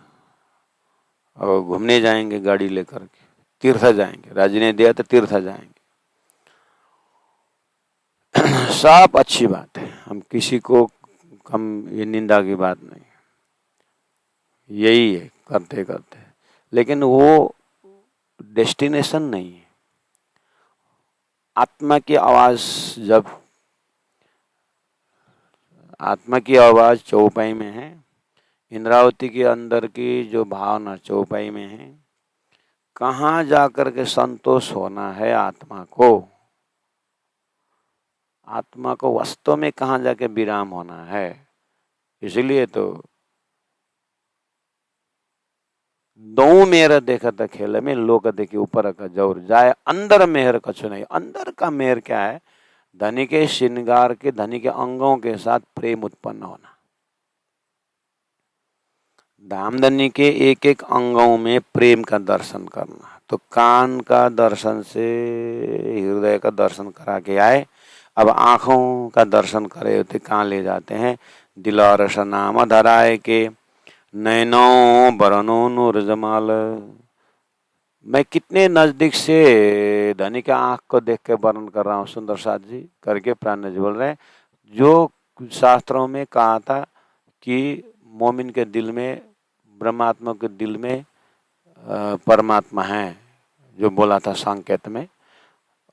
और घूमने जाएंगे गाड़ी लेकर के, तीर्थ जाएंगे, राज जी ने दिया तो तीर्थ जाएंगे। सब अच्छी बात है, हम किसी को कम ये निंदा की बात नहीं, यही है करते करते, लेकिन वो डेस्टिनेशन नहीं है। आत्मा की आवाज, जब आत्मा की आवाज चौपाई में है, इंद्रावती के अंदर की जो भावना चौपाई में है, कहाँ जाकर के संतोष होना है आत्मा को, आत्मा को वास्तव में कहाँ जाके विराम होना है। इसलिए तो दो मेहर देखत खेल में लोक देखी ऊपर का जोर जाए, अंदर मेहर कछु नहीं। अंदर का मेहर क्या है? धनी के श्रृंगार के, धनी के अंगों के साथ प्रेम उत्पन्न होना। धामधनी के एक एक अंगों में प्रेम का दर्शन करना। तो कान का दर्शन से हृदय का दर्शन करा के आए, अब आंखों का दर्शन करे होते कहाँ ले जाते हैं? दिलारस नाम धराए के नैनो बरनो नूर जमाल। मैं कितने नजदीक से धनी के आंख को देख के वर्णन कर रहा हूँ सुंदर साथ जी करके प्राण जी बोल रहे हैं। जो शास्त्रों में कहा था कि मोमिन के दिल में, ब्रह्मात्मा के दिल में परमात्मा है, जो बोला था संकेत में,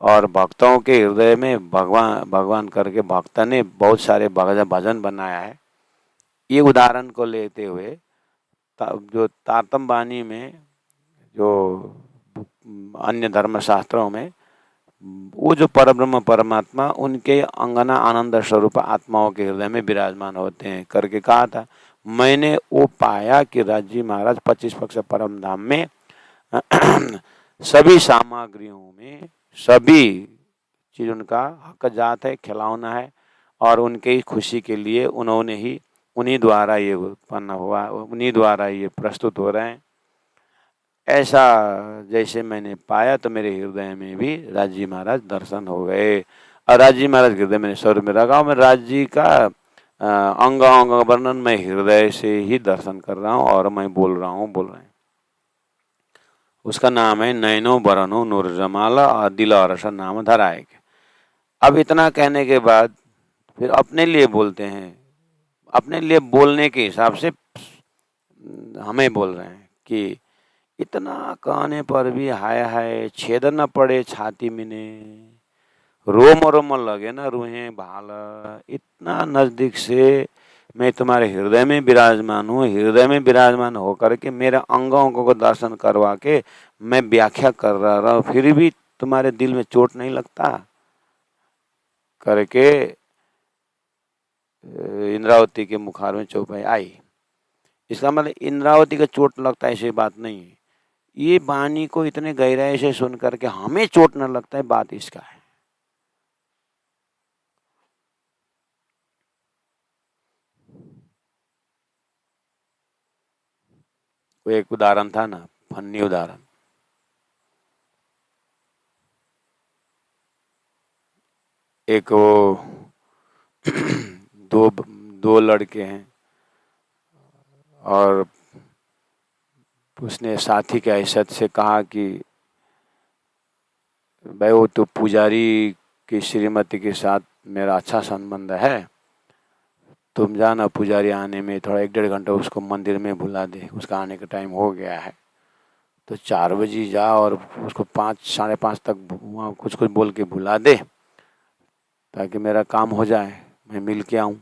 और भक्तों के हृदय में भगवान भगवान करके भक्त ने बहुत सारे भजन बनाया है। ये उदाहरण को लेते हुए जो तारतम वाणी में, जो अन्य धर्म शास्त्रों में, वो जो परब्रह्म परमात्मा उनके अंगना आनंद स्वरूप आत्माओं के हृदय में विराजमान होते हैं करके कहा था। मैंने वो पाया कि राजी महाराज 25 पक्ष परम धाम में सभी सामग्रियों में सभी चीज उनका हक जात है, खिलौना है, और उनके खुशी के लिए उन्होंने ही, उन्हीं द्वारा ये उत्पन्न हुआ, उन्हीं द्वारा ये प्रस्तुत हो रहे हैं। ऐसा जैसे मैंने पाया तो मेरे हृदय में भी राजी महाराज दर्शन हो गए। और राजी महाराज हृदय मैंने स्वर में रखा हूँ। मैं राजी का अंग अंग वर्णन मैं हृदय से ही दर्शन कर रहा हूँ और मैं बोल रहे हैं। उसका नाम है नैनो बरनो नूर जमाला और दिल और नाम धराएगे। अब इतना कहने के बाद फिर अपने लिए बोलते हैं। अपने लिए बोलने के हिसाब से हमें बोल रहे हैं कि इतना कहने पर भी हाय हाय छेद न पड़े छाती में ने, रोम रोम लगे ना रूहें भाल। इतना नजदीक से मैं तुम्हारे हृदय में विराजमान हूँ, हृदय में विराजमान होकर के मेरे अंगों को दर्शन करवा के मैं व्याख्या कर रहा हूँ, फिर भी तुम्हारे दिल में चोट नहीं लगता करके इंद्रावती के मुखार में चौपाई आई। इसका मतलब इंद्रावती का चोट लगता है ऐसी बात नहीं है। ये वाणी को इतने गहराई से सुन करके हमें चोट न लगता है, बात इसका है। वो एक उदाहरण था ना, फन्नी उदाहरण। एक वो दो लड़के हैं और उसने साथी के हैसियत से कहा कि भाई वो तो पुजारी की श्रीमती के साथ मेरा अच्छा संबंध है, तुम जाना पुजारी आने में थोड़ा 1-1.5 घंटा उसको मंदिर में बुला दे, उसका आने का टाइम हो गया है। तो 4 बजे जा और उसको 5 साढ़े 5 तक वहाँ कुछ बोल के बुला दे ताकि मेरा काम हो जाए, मैं मिल के आऊँ।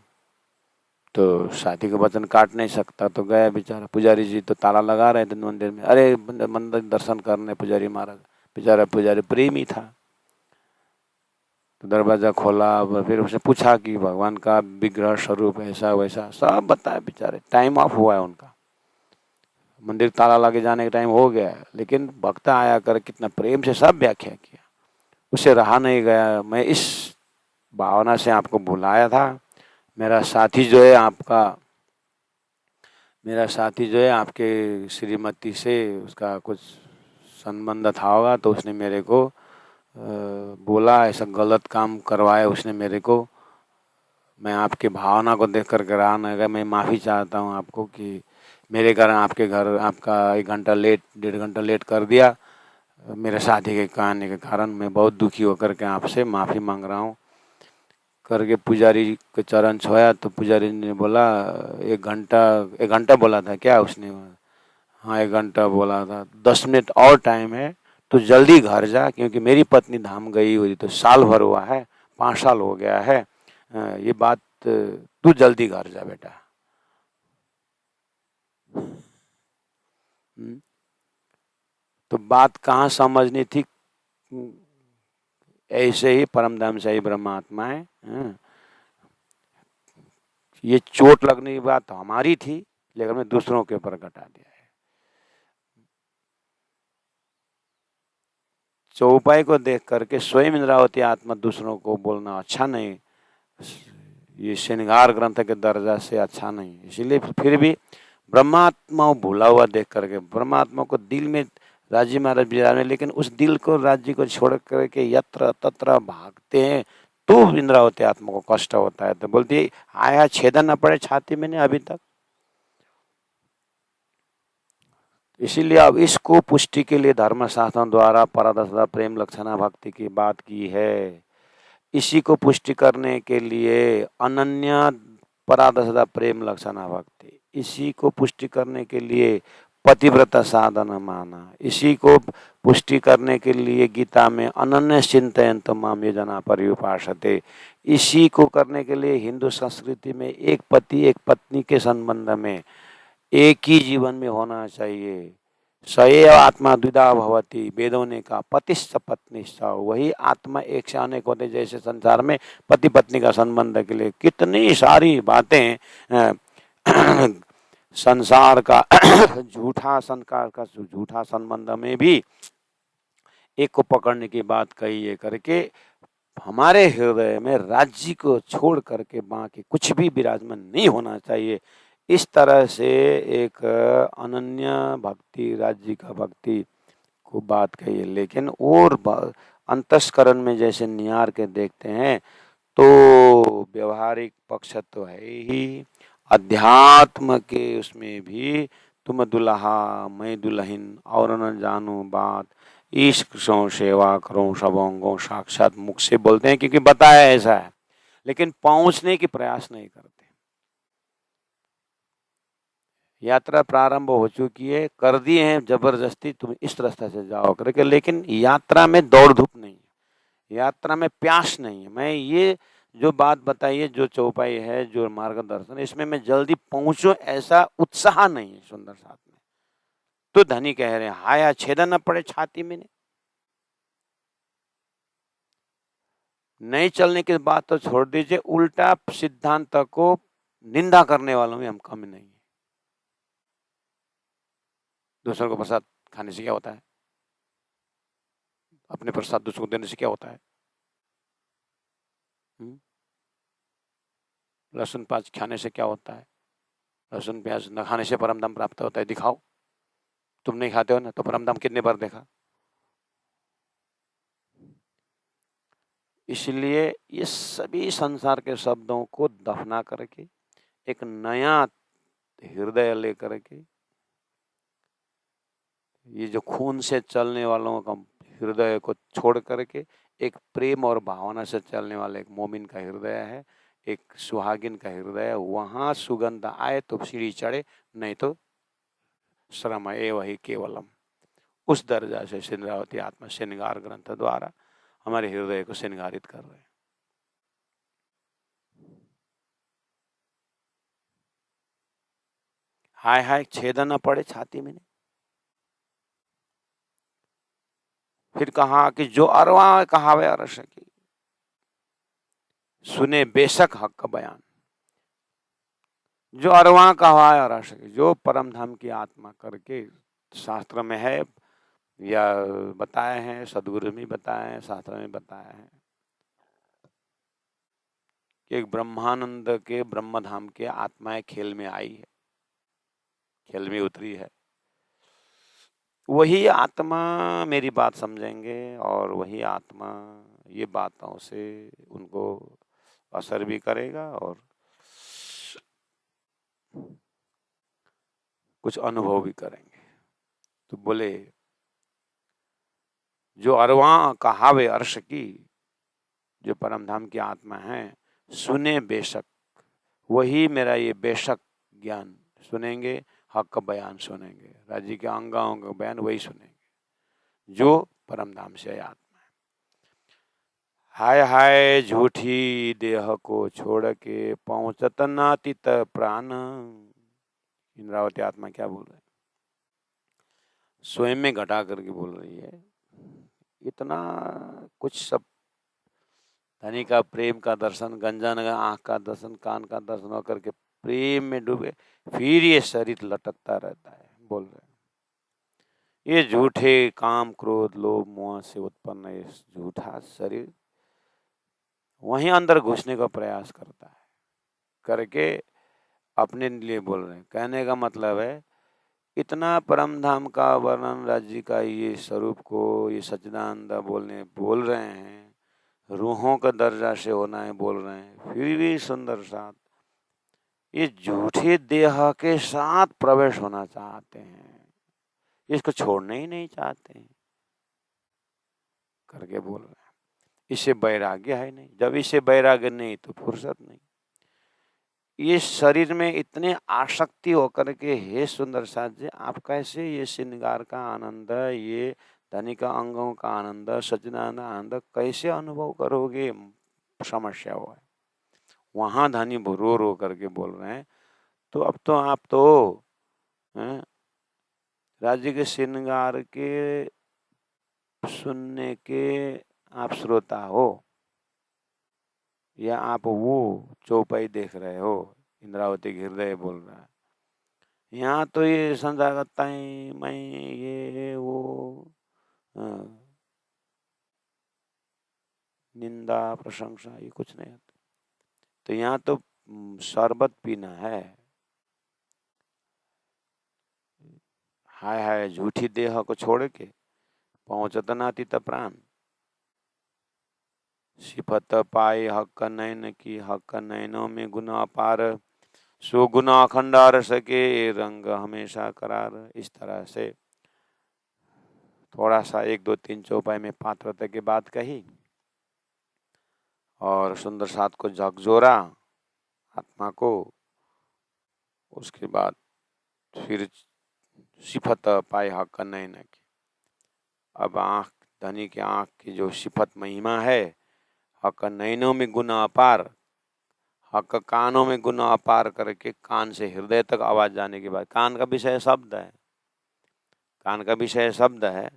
तो साथी का वचन काट नहीं सकता, तो गया बेचारा। पुजारी जी तो ताला लगा रहे थे मंदिर में। अरे मंदिर दर्शन करने पुजारी महाराज, बेचारा पुजारी प्रेमी था। तो दरवाजा खोला, फिर उसने पूछा कि भगवान का विग्रह स्वरूप ऐसा वैसा सब बताया। बेचारे टाइम ऑफ हुआ है उनका, मंदिर ताला लगे जाने का टाइम हो गया है, लेकिन भक्त आया कर कितना प्रेम से सब व्याख्या किया। उसे रहा नहीं गया। मैं इस भावना से आपको बुलाया था। मेरा साथी जो है आपके श्रीमती से उसका कुछ संबंध था होगा, तो उसने मेरे को बोला, ऐसा गलत काम करवाया उसने मेरे को। मैं आपके भावना को देख कर रहा नहीं गया। मैं माफ़ी चाहता हूँ आपको कि मेरे कारण आपके घर आपका 1 घंटा लेट, 1.5 घंटा लेट कर दिया। मेरे साथी के कहने के कारण मैं बहुत दुखी होकर के आपसे माफ़ी मांग रहा हूँ करके पुजारी के चरण छुआ। तो पुजारी ने बोला 1 घंटा बोला था क्या उसने? हाँ 1 घंटा बोला था। 10 मिनट और टाइम है, तो जल्दी घर जा, क्योंकि मेरी पत्नी धाम गई हुई तो साल भर हुआ है, 5 साल हो गया है। ये बात तू जल्दी घर जा बेटा। तो बात कहाँ समझनी थी? ऐसे ही परमधाम शाही ब्रह्मात्मा है। ये चोट लगने की बात हमारी थी, लेकिन हमने दूसरों के ऊपर घटा दिया है। चौपाई को देख करके स्वयं इंद्रावती आत्मा दूसरों को बोलना अच्छा नहीं, ये श्रृंगार ग्रंथ के दर्जा से अच्छा नहीं। इसीलिए फिर भी ब्रह्मात्मा भूला हुआ देख करके, ब्रह्मात्मा को दिल में राजी महाराज विराज में, लेकिन उस दिल को राज्य को छोड़ करके यत्र तत्र भागते हैं, तो इंद्रावती आत्मा को कष्ट होता है। तो बोलती है आया छेदन न पड़े छाती में, नहीं अभी तक। इसीलिए अब इसको पुष्टि के लिए धर्मशास्त्रों द्वारा परादशा प्रेम लक्षणा भक्ति की बात की है। इसी को पुष्टि करने के लिए अनन्य परादशा प्रेम लक्षणा भक्ति, इसी को पुष्टि करने के लिए पतिव्रता साधन माना, इसी को पुष्टि करने के लिए गीता में अनन्य चिंतयन्त माम ये जना पर्युपासते, इसी को करने के लिए हिंदू संस्कृति में एक पति एक पत्नी के संबंध में एक ही जीवन में होना चाहिए। सएव आत्मा द्विधा भवती, वेदों ने कहा पतिश्च पत्नीश्च, वही आत्मा एक से अनेक होते। जैसे संसार में पति पत्नी का संबंध के लिए कितनी सारी बातें संसार का झूठा संबंध में भी एक को पकड़ने की बात कही है करके, हमारे हृदय में राज्य को छोड़ करके बाकी कुछ भी विराजमान नहीं होना चाहिए। इस तरह से एक अनन्य भक्ति, राज्य का भक्ति को बात कही है। लेकिन और अंतस्करण में जैसे निहार के देखते हैं तो व्यवहारिक पक्ष तो है ही, अध्यात्म के उसमें भी तुम दुल्हा मैं दुल्हन और न जानू बात, इश्क सो सेवा करो सबोंगो, साक्षात मुख से बोलते हैं क्योंकि बताया ऐसा है, लेकिन पहुंचने की प्रयास नहीं करते। यात्रा प्रारंभ हो चुकी है, कर दिए हैं जबरदस्ती तुम इस रास्ते से जाओ करके, लेकिन यात्रा में दौड़ धूप नहीं है, यात्रा में प्यास नहीं है। मैं ये जो बात बताई है, जो चौपाई है, जो मार्गदर्शन, इसमें मैं जल्दी पहुंचूं ऐसा उत्साह नहीं है सुंदर साथ में। तो धनी कह रहे हैं हाया छेदन न पड़े छाती में। नहीं चलने की बात तो छोड़ दीजिए, उल्टा सिद्धांत को निंदा करने वालों में हम कम नहीं है। दूसरों को प्रसाद खाने से क्या होता है? अपने प्रसाद दूसरों को देने से क्या होता है? लहसुन प्याज खाने से क्या होता है? लहसुन प्याज न खाने से परमधाम प्राप्त होता है, दिखाओ। तुम नहीं खाते हो ना, तो परमधाम कितने बार देखा? इसलिए ये सभी संसार के शब्दों को दफना करके एक नया हृदय लेकर के, ये जो खून से चलने वालों का हृदय को छोड़ करके एक प्रेम और भावना से चलने वाला एक मोमिन का हृदय है, एक सुहागिन का हृदय है, वहां सुगंध आए तो सीढ़ी चढ़े, नहीं तो श्रम एव ही केवलम। उस दर्जा से सिंद्रावती आत्मा श्रृंगार ग्रंथ द्वारा हमारे हृदय को श्रृंगारित कर रहे हैं। हाय हाय छेदन न पड़े छाती में। फिर कहा कि जो अरवा कहावे अरस की, सुने बेशक हक का बयान। जो अरवा कहावे अरस की, जो परम धाम की आत्मा करके शास्त्र में है, या बताए हैं, सदगुरु में बताए हैं, शास्त्र में बताए हैं कि एक ब्रह्मानंद के ब्रह्मधाम के आत्माएं खेल में आई है, खेल में उतरी है। वही आत्मा मेरी बात समझेंगे और वही आत्मा ये बातों से उनको असर भी करेगा और कुछ अनुभव भी करेंगे। तो बोले जो अरवा कहावे अर्श की, जो परमधाम की आत्मा है, सुने बेशक, वही मेरा ये बेशक ज्ञान सुनेंगे, हक का बयान सुनेंगे, राज्य के अंगाओं का बयान वही सुनेंगे जो परमधाम से आत्मा है। हाय हाय झूठी देह को छोड़ के पहुंचत नातीत प्राण। इंद्रावती आत्मा क्या बोल रहे हैं? स्वयं में घटा करके बोल रही है, इतना कुछ सब धनी का प्रेम का दर्शन, गंजन का आंख का दर्शन, कान का दर्शन होकर के प्रेम में डूबे, फिर ये शरीर लटकता रहता है। बोल रहे हैं ये झूठे काम क्रोध लोभ मोह से उत्पन्न ये झूठा शरीर वहीं अंदर घुसने का प्रयास करता है, करके अपने लिए बोल रहे हैं। कहने का मतलब है इतना परम धाम का वर्णन, राज्य का ये स्वरूप को ये सच्चिदानंद बोल रहे हैं, रूहों का दर्जा से होना है बोल रहे हैं, फिर भी सुंदर साथ ये झूठे देह के साथ प्रवेश होना चाहते हैं, इसको छोड़ना ही नहीं चाहते हैं करके बोल रहे हैं। इससे वैराग्य है नहीं, जब इससे वैराग्य नहीं तो फुर्सत नहीं। ये शरीर में इतने आसक्ति होकर के हे सुंदर साथ जी आप कैसे ये श्रृंगार का आनंद, ये धनी का अंगों का आनंद, सच्चिदानंद आनंद कैसे अनुभव करोगे? समस्या हुआ है। वहां धनी रो रो करके बोल रहे हैं तो अब तो आप तो राज्य के श्रृंगार के सुनने के आप श्रोता हो या आप वो चौपाई देख रहे हो? इंद्रावती हृदय बोल रहा है यहाँ तो ये संसारताएं मैं ये वो निंदा प्रशंसा ये कुछ नहीं आता। तो यहाँ तो शरबत पीना है। हाय हाय झूठी देह को छोड़ के पहुंचत नातीत प्राण। सिफत पाए हक नयन की, हक नयनों में गुण अपार, सो गुण अखंडार सके रंग हमेशा करार। इस तरह से थोड़ा सा 1 2 3 चौपाई में पात्रता की बात कही और सुंदर साथ को झकझोरा आत्मा को। उसके बाद फिर सिफत पाए हक नयन की, अब आँख धनी के आँख की जो सिफत महिमा है, हक नयनों में गुण अपार, हक कानों में गुण अपार करके कान से हृदय तक आवाज जाने के बाद, कान का विषय शब्द है, कान का विषय शब्द है,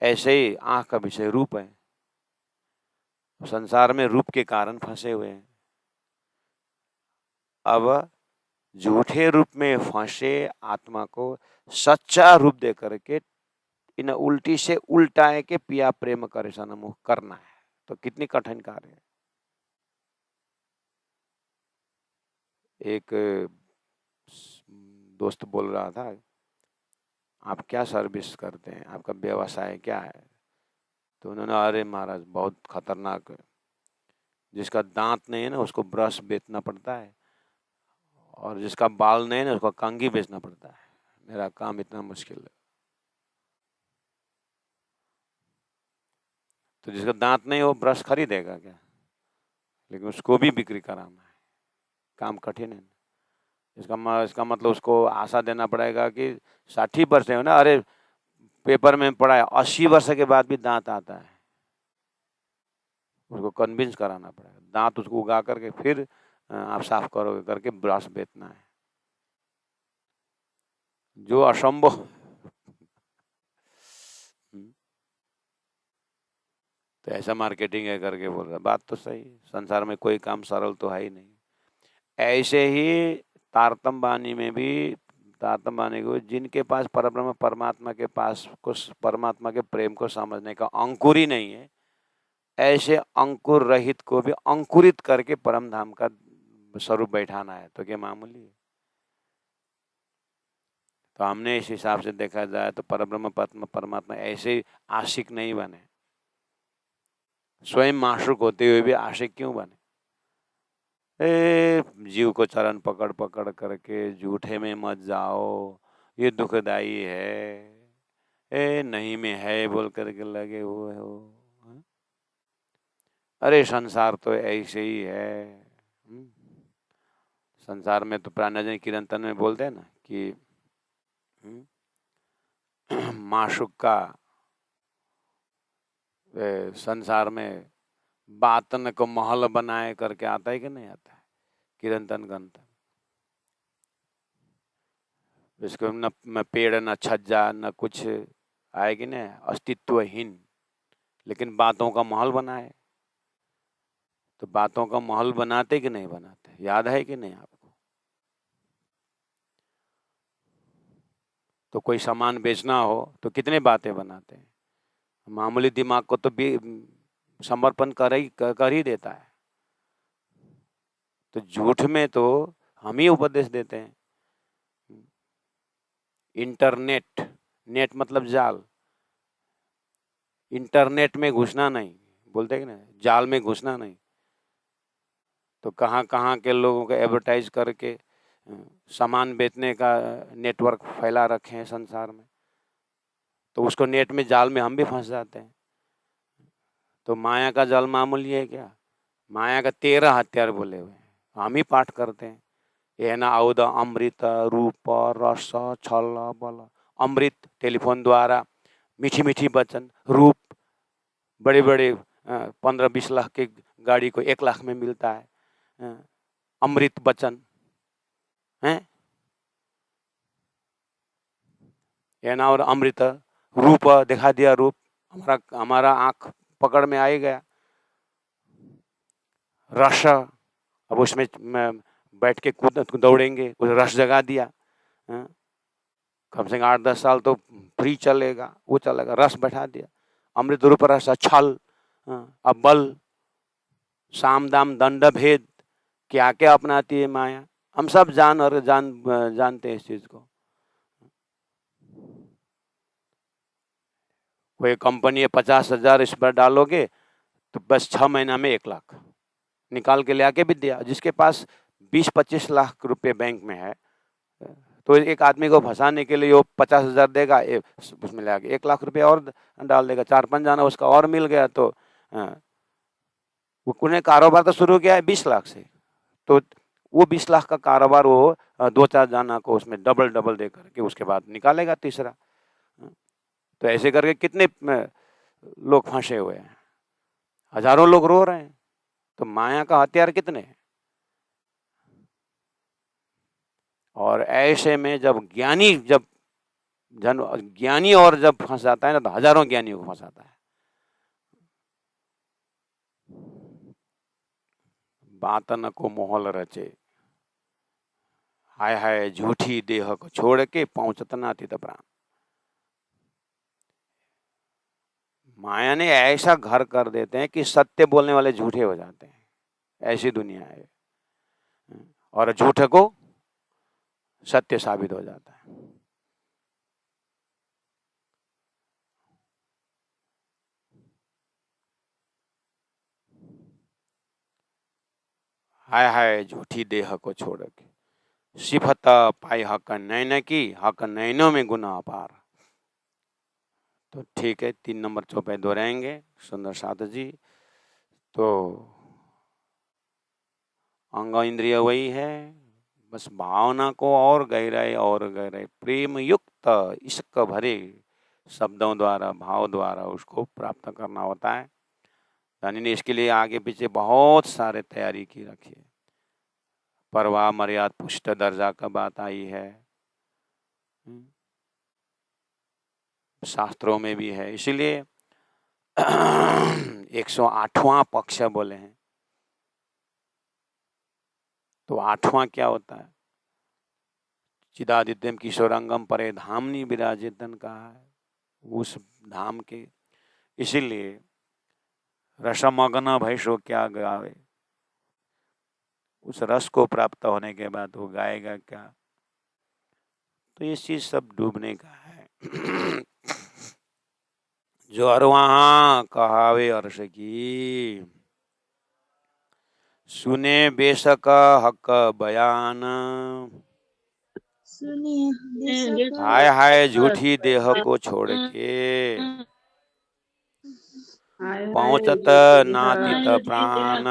ऐसे ही आँख का विषय रूप है। संसार में रूप के कारण फंसे हुए हैं। अब झूठे रूप में फंसे आत्मा को सच्चा रूप दे करके इन उल्टी से उल्टाए के पिया प्रेम करे सनमुख करना है। तो कितनी कठिन कार्य है। एक दोस्त बोल रहा था आप क्या सर्विस करते हैं, आपका व्यवसाय क्या है? तो उन्होंने अरे महाराज बहुत खतरनाक है, जिसका दांत नहीं है ना उसको ब्रश बेचना पड़ता है और जिसका बाल नहीं है ना उसको कंघी बेचना पड़ता है। मेरा काम इतना मुश्किल है। तो जिसका दांत नहीं वो ब्रश खरीदेगा क्या? लेकिन उसको भी बिक्री कराना है, काम कठिन है। इसका मतलब उसको आशा देना पड़ेगा कि 60 वर्ष है ना, अरे पेपर में पढ़ा है 80 वर्ष के बाद भी दांत आता है, उसको कन्विंस कराना पड़ेगा। दांत उसको उगा करके फिर आप साफ करोगे करके ब्रश बेचना है, जो असंभव। तो ऐसा मार्केटिंग है करके बोल रहा। बात तो सही, संसार में कोई काम सरल तो है ही नहीं। ऐसे ही तारतम बानी में भी तो आत्मा माने को जिनके पास परब्रह्म परमात्मा के पास कुछ परमात्मा के प्रेम को समझने का अंकुर ही नहीं है, ऐसे अंकुर रहित को भी अंकुरित करके परम धाम का स्वरूप बैठाना है तो क्या मामूली है। तो हमने इस हिसाब से देखा जाए तो परब्रह्म परमात्मा ऐसे आशिक नहीं बने, स्वयं माशूक होते हुए भी आशिक क्यों बने? जीव को चरण पकड़ पकड़ करके झूठे में मत जाओ, ये दुखदाई है, नहीं में है बोल करके लगे हुए हो। अरे संसार तो ऐसे ही है। संसार में तो प्राणजन कीर्तन में बोलते हैं ना कि माशुक का संसार में बातन को महल बनाए करके आता है कि नहीं आता है कीर्तन गंतन। इसको न पेड़ न छज्जा न कुछ आएगी ना, अस्तित्वहीन, लेकिन बातों का महल बनाए। तो बातों का महल बनाते कि नहीं बनाते, याद है कि नहीं आपको? तो कोई सामान बेचना हो तो कितने बातें बनाते हैं, मामूली दिमाग को तो भी समर्पण कर ही देता है। तो झूठ में तो हम ही उपदेश देते हैं। इंटरनेट, नेट मतलब जाल, इंटरनेट में घुसना नहीं बोलते हैं ना, जाल में घुसना नहीं। तो कहाँ कहाँ के लोगों को एडवर्टाइज करके सामान बेचने का नेटवर्क फैला रखे हैं संसार में, तो उसको नेट में जाल में हम भी फंस जाते हैं। तो माया का जाल मामूली है क्या? माया का 13 हथियार बोले हुए हैं, हम ही पाठ करते हैं। ये ना औद अमृत रूप रस छल बल। अमृत टेलीफोन द्वारा, मीठी मीठी वचन, रूप बड़े बड़े 15-20 लाख की गाड़ी को 1 लाख में मिलता है। अमृत वचन है ये ना, और अमृत रूप दिखा दिया, रूप हमारा आंख पकड़ में आ ही गया। रस, अब उसमें बैठ के कूद दौड़ेंगे, उस रस जगा दिया। कम से कम 8-10 साल तो फ्री चलेगा, वो चलेगा, रस बैठा दिया। अमृत रूप रस छल, अब बल, साम दाम दंड भेद, क्या क्या अपनाती है माया। हम सब जानते हैं इस चीज को। कोई कंपनी है 50,000 इस पर डालोगे तो बस 6 महीना में 1 लाख निकाल के ले आके भी दिया। जिसके पास 20-25 लाख रुपए बैंक में है, तो एक आदमी को फंसाने के लिए वो 50,000 देगा, उसमें ले आके 1 लाख रुपए और डाल देगा। 4-5 जाना उसका और मिल गया, तो उन्हें कारोबार तो शुरू किया है 20 लाख से, तो वो 20 लाख का कारोबार वो 2-4 जाना को उसमें डबल डबल दे करके उसके बाद निकालेगा तीसरा। तो ऐसे करके कितने लोग फंसे हुए हैं, हजारों लोग रो रहे हैं। तो माया का हथियार कितने हैं। और ऐसे में जब ज्ञानी और जब फंस जाता है ना, तो हजारों ज्ञानियों को फंसाता है। बातन को मोहल रचे, हाय हाय झूठी देह को छोड़ के पहुंचत ना अतीत प्राण। माया ने ऐसा घर कर देते हैं कि सत्य बोलने वाले झूठे हो जाते हैं, ऐसी दुनिया है। और झूठे को सत्य साबित हो जाता है। हाय हाय झूठी देह को छोड़ के, सिफत पाई हक नैन की, हक नैनों में गुना अपार। तो ठीक है, 3 नंबर चौपाई दोहराएंगे सुंदर साथ जी। तो अंग इंद्रिय वही है, बस भावना को और गहराई प्रेम युक्त इश्क भरे शब्दों द्वारा, भाव द्वारा उसको प्राप्त करना होता है। यानी ने इसके लिए आगे पीछे बहुत सारे तैयारी की रखी है। परवा मर्याद पुष्ट दर्जा का बात आई है, शास्त्रों में भी है। इसीलिए 108वां पक्ष बोले हैं। तो 8वां क्या होता है? चिदादित्यम किशोरंगम परे धामनी विराजितन कहा है, उस धाम के, इसीलिए रसमग्न भय सो क्या गावे, उस रस को प्राप्त होने के बाद वो गाएगा क्या। तो ये चीज सब डूबने का है। जो अरवाहा कहावे अर्श की, सुने बेशक हक बयान, हाय हाय झूठी देह को छोड़ के, पहुंचत नातित प्राण,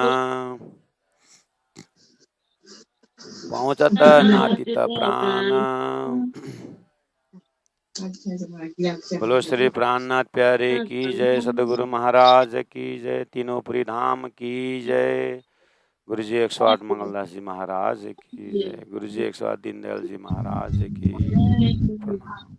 पहुंचत नातित प्राण। बोलो श्री प्राणनाथ प्यारे की जय, सदगुरु महाराज की जय, तीनों पुरी धाम की जय, गुरु जी 108 मंगलदास जी महाराज की जय, गुरु जी 108 दीनदयाल जी महाराज की प्रणाम।